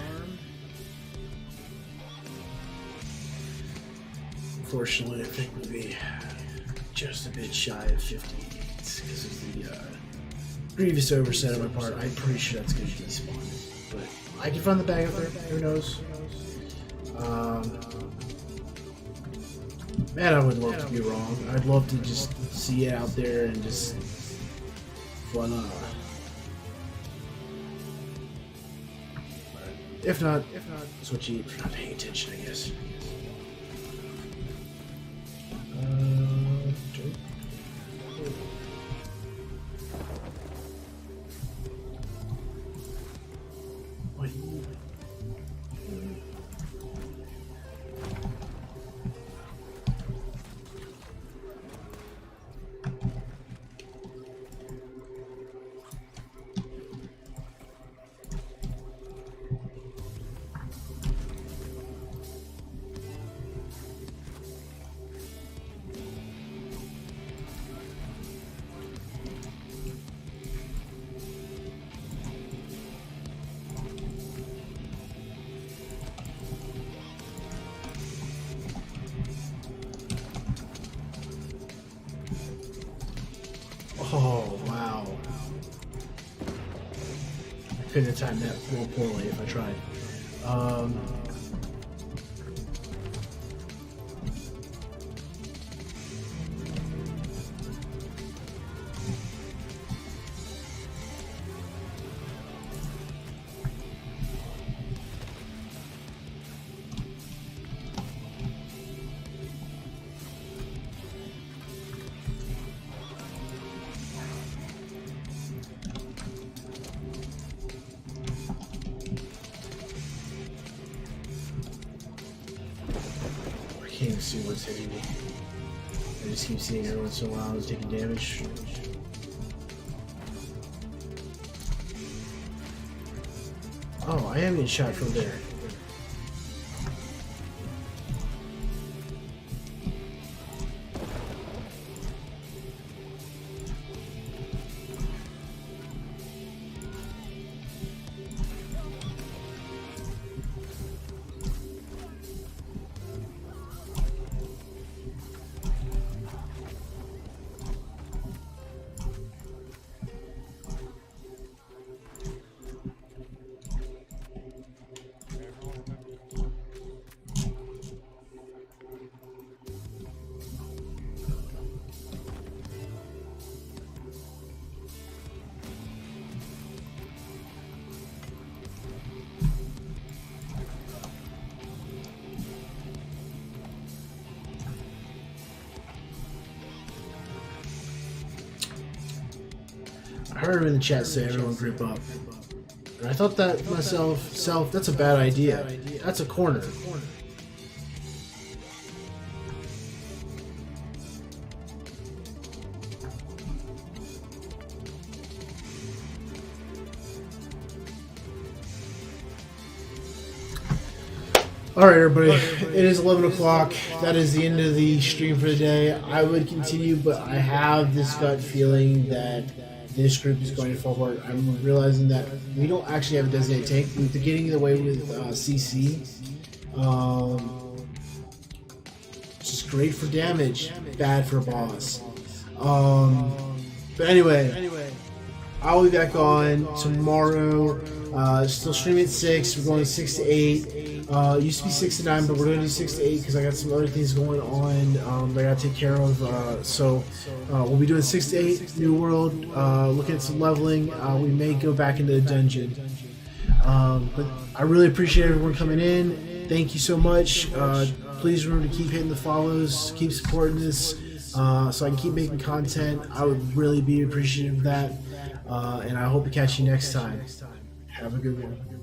Unfortunately, I think we'll be just a bit shy of 50 because of the grievous oversight on my part. I'm pretty sure that's going to be despawned, but I can find the bag up there. Who knows? Man, I would love to be wrong. I'd love to just see it out there and just voila. If not, that's what you eat for not paying attention, I guess. Oh, wow. I couldn't have timed that more poorly if I tried. I can't even see what's hitting me. I just keep seeing every once in a while I was taking damage. Oh, I am getting shot from there. I heard in the chat say everyone group up. And I thought that myself, that's a bad idea. That's a corner. Alright everybody, it is 11 o'clock. That is the end of the stream for the day. I would continue, but I have this gut feeling that this group is going forward. I'm realizing that we don't actually have a designated tank. We're getting away with CC. Just great for damage, bad for a boss. But anyway, I'll be back on tomorrow. Still streaming at 6. We're going 6 to 8. Used to be 6 to 9, but we're going to do 6 to 8 because I got some other things going on that I got to take care of. So we'll be doing 6 to 8, New World, looking at some leveling. We may go back into the dungeon. But I really appreciate everyone coming in. Thank you so much. Please remember to keep hitting the follows, keep supporting this so I can keep making content. I would really be appreciative of that. And I hope to catch you next time. Have a good one.